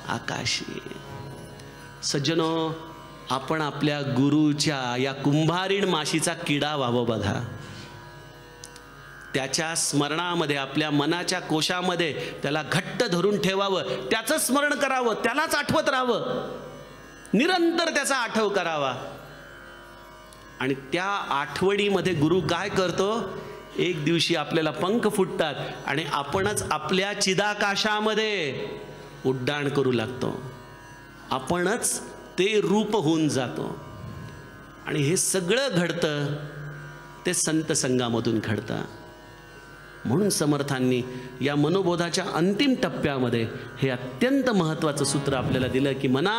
आकाशी. सज्जनो, आपण आपल्या गुरुच्या या कुंभारीण माशीचा किडा व्हावं बघा. त्याच्या स्मरणामध्ये, आपल्या मनाच्या कोशामध्ये त्याला घट्ट धरून ठेवावं, त्याचं स्मरण करावं, त्यालाच आठवत राहावं, निरंतर त्याचा आठव करावा. आणि त्या आठवणीमध्ये गुरु काय करतो, एक दिवशी आपल्याला पंख फुटतात आणि आपणच आपल्या चिदाकाशामध्ये उड्डाण करू लागतो, आपणच ते रूप होऊन जातो. आणि हे सगळं घडतं ते संत संगामधून घडतं. म्हणून समर्थांनी या मनोबोधाच्या अंतिम टप्प्यामध्ये हे अत्यंत महत्त्वाचं सूत्र आपल्याला दिलं की मना,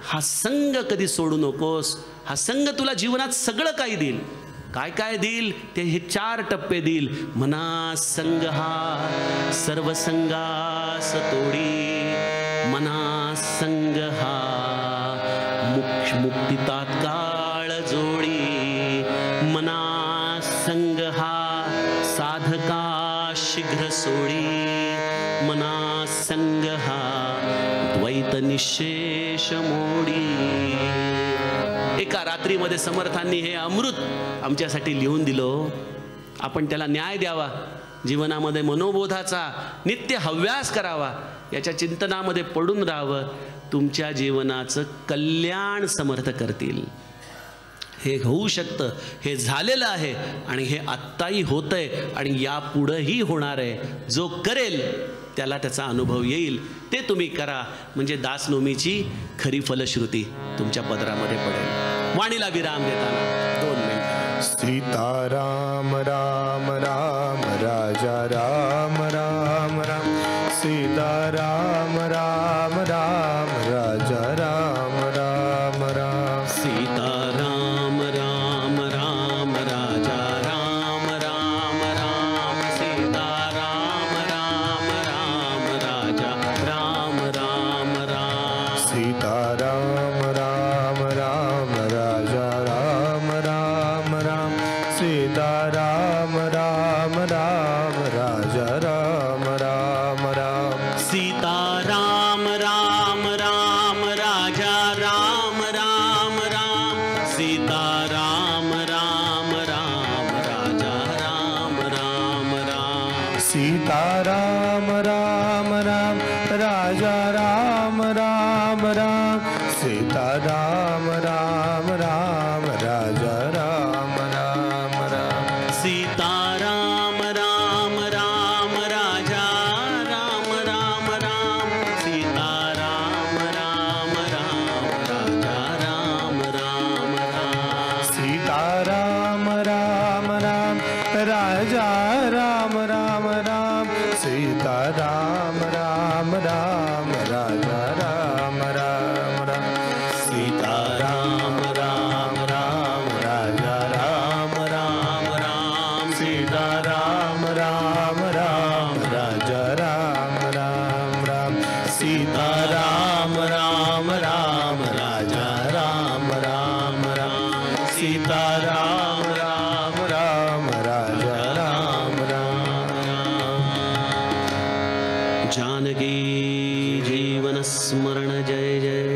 हा संग कधी सोडू नकोस. हा संग तुला जीवनात सगळं काही देईल. काय काय देईल ते हे 4 टप्पे देईल. मना संग हा सर्व संगास तोडी, मना संग हा मुक्ती तात्काळ जोडी, मना संग हा साधका शीघ्र सोडी, मना संग हा द्वैत निशेष मोडी. एका रात्रीमध्ये समर्थांनी हे अमृत आमच्यासाठी लिहून दिलं. आपण त्याला न्याय द्यावा, जीवनामध्ये मनोबोधाचा नित्य हव्यास करावा, याच्या चिंतनामध्ये पडून राहावं. तुमच्या जीवनाचं कल्याण समर्थ करतील. हे होऊ शकतं, हे झालेलं आहे आणि हे आत्ताही होतंय आणि यापुढंही होणार आहे. जो करेल त्याला त्याचा अनुभव येईल. ते तुम्ही करा, म्हणजे दासनोमीची खरी फलश्रुती तुमच्या पदरामध्ये पडेल. वाणीला विराम देताना 2 मिनिट. सीताराम राम राम राजा राम राम राम, सीताराम राम राम राजा राम राम राम, सीताराम राम राम राजा राम राम राम, सीताराम राम राम राजा राम राम राम, सीताराम राम राम राजा राम राम राम, सीताराम राम राम राजा राम राम राम, सीताराम राम राम राजा राम राम राम, सीताराम राम राम राजा राम राम राम, सीताराम राम राम राजा राम राम राम, सीताराम राम राम राजा राम राम राम. राजा राम राम राम सीता राम राम राम राजा राम राम राम सीता राम राम राम राजा राम राम राम सीता राम राम राम राजा राम राम राम सीता राम राम राम राजा राम राम राम सीता राम राम राम राजा राम राम जानकी जीवन स्मरण जय जय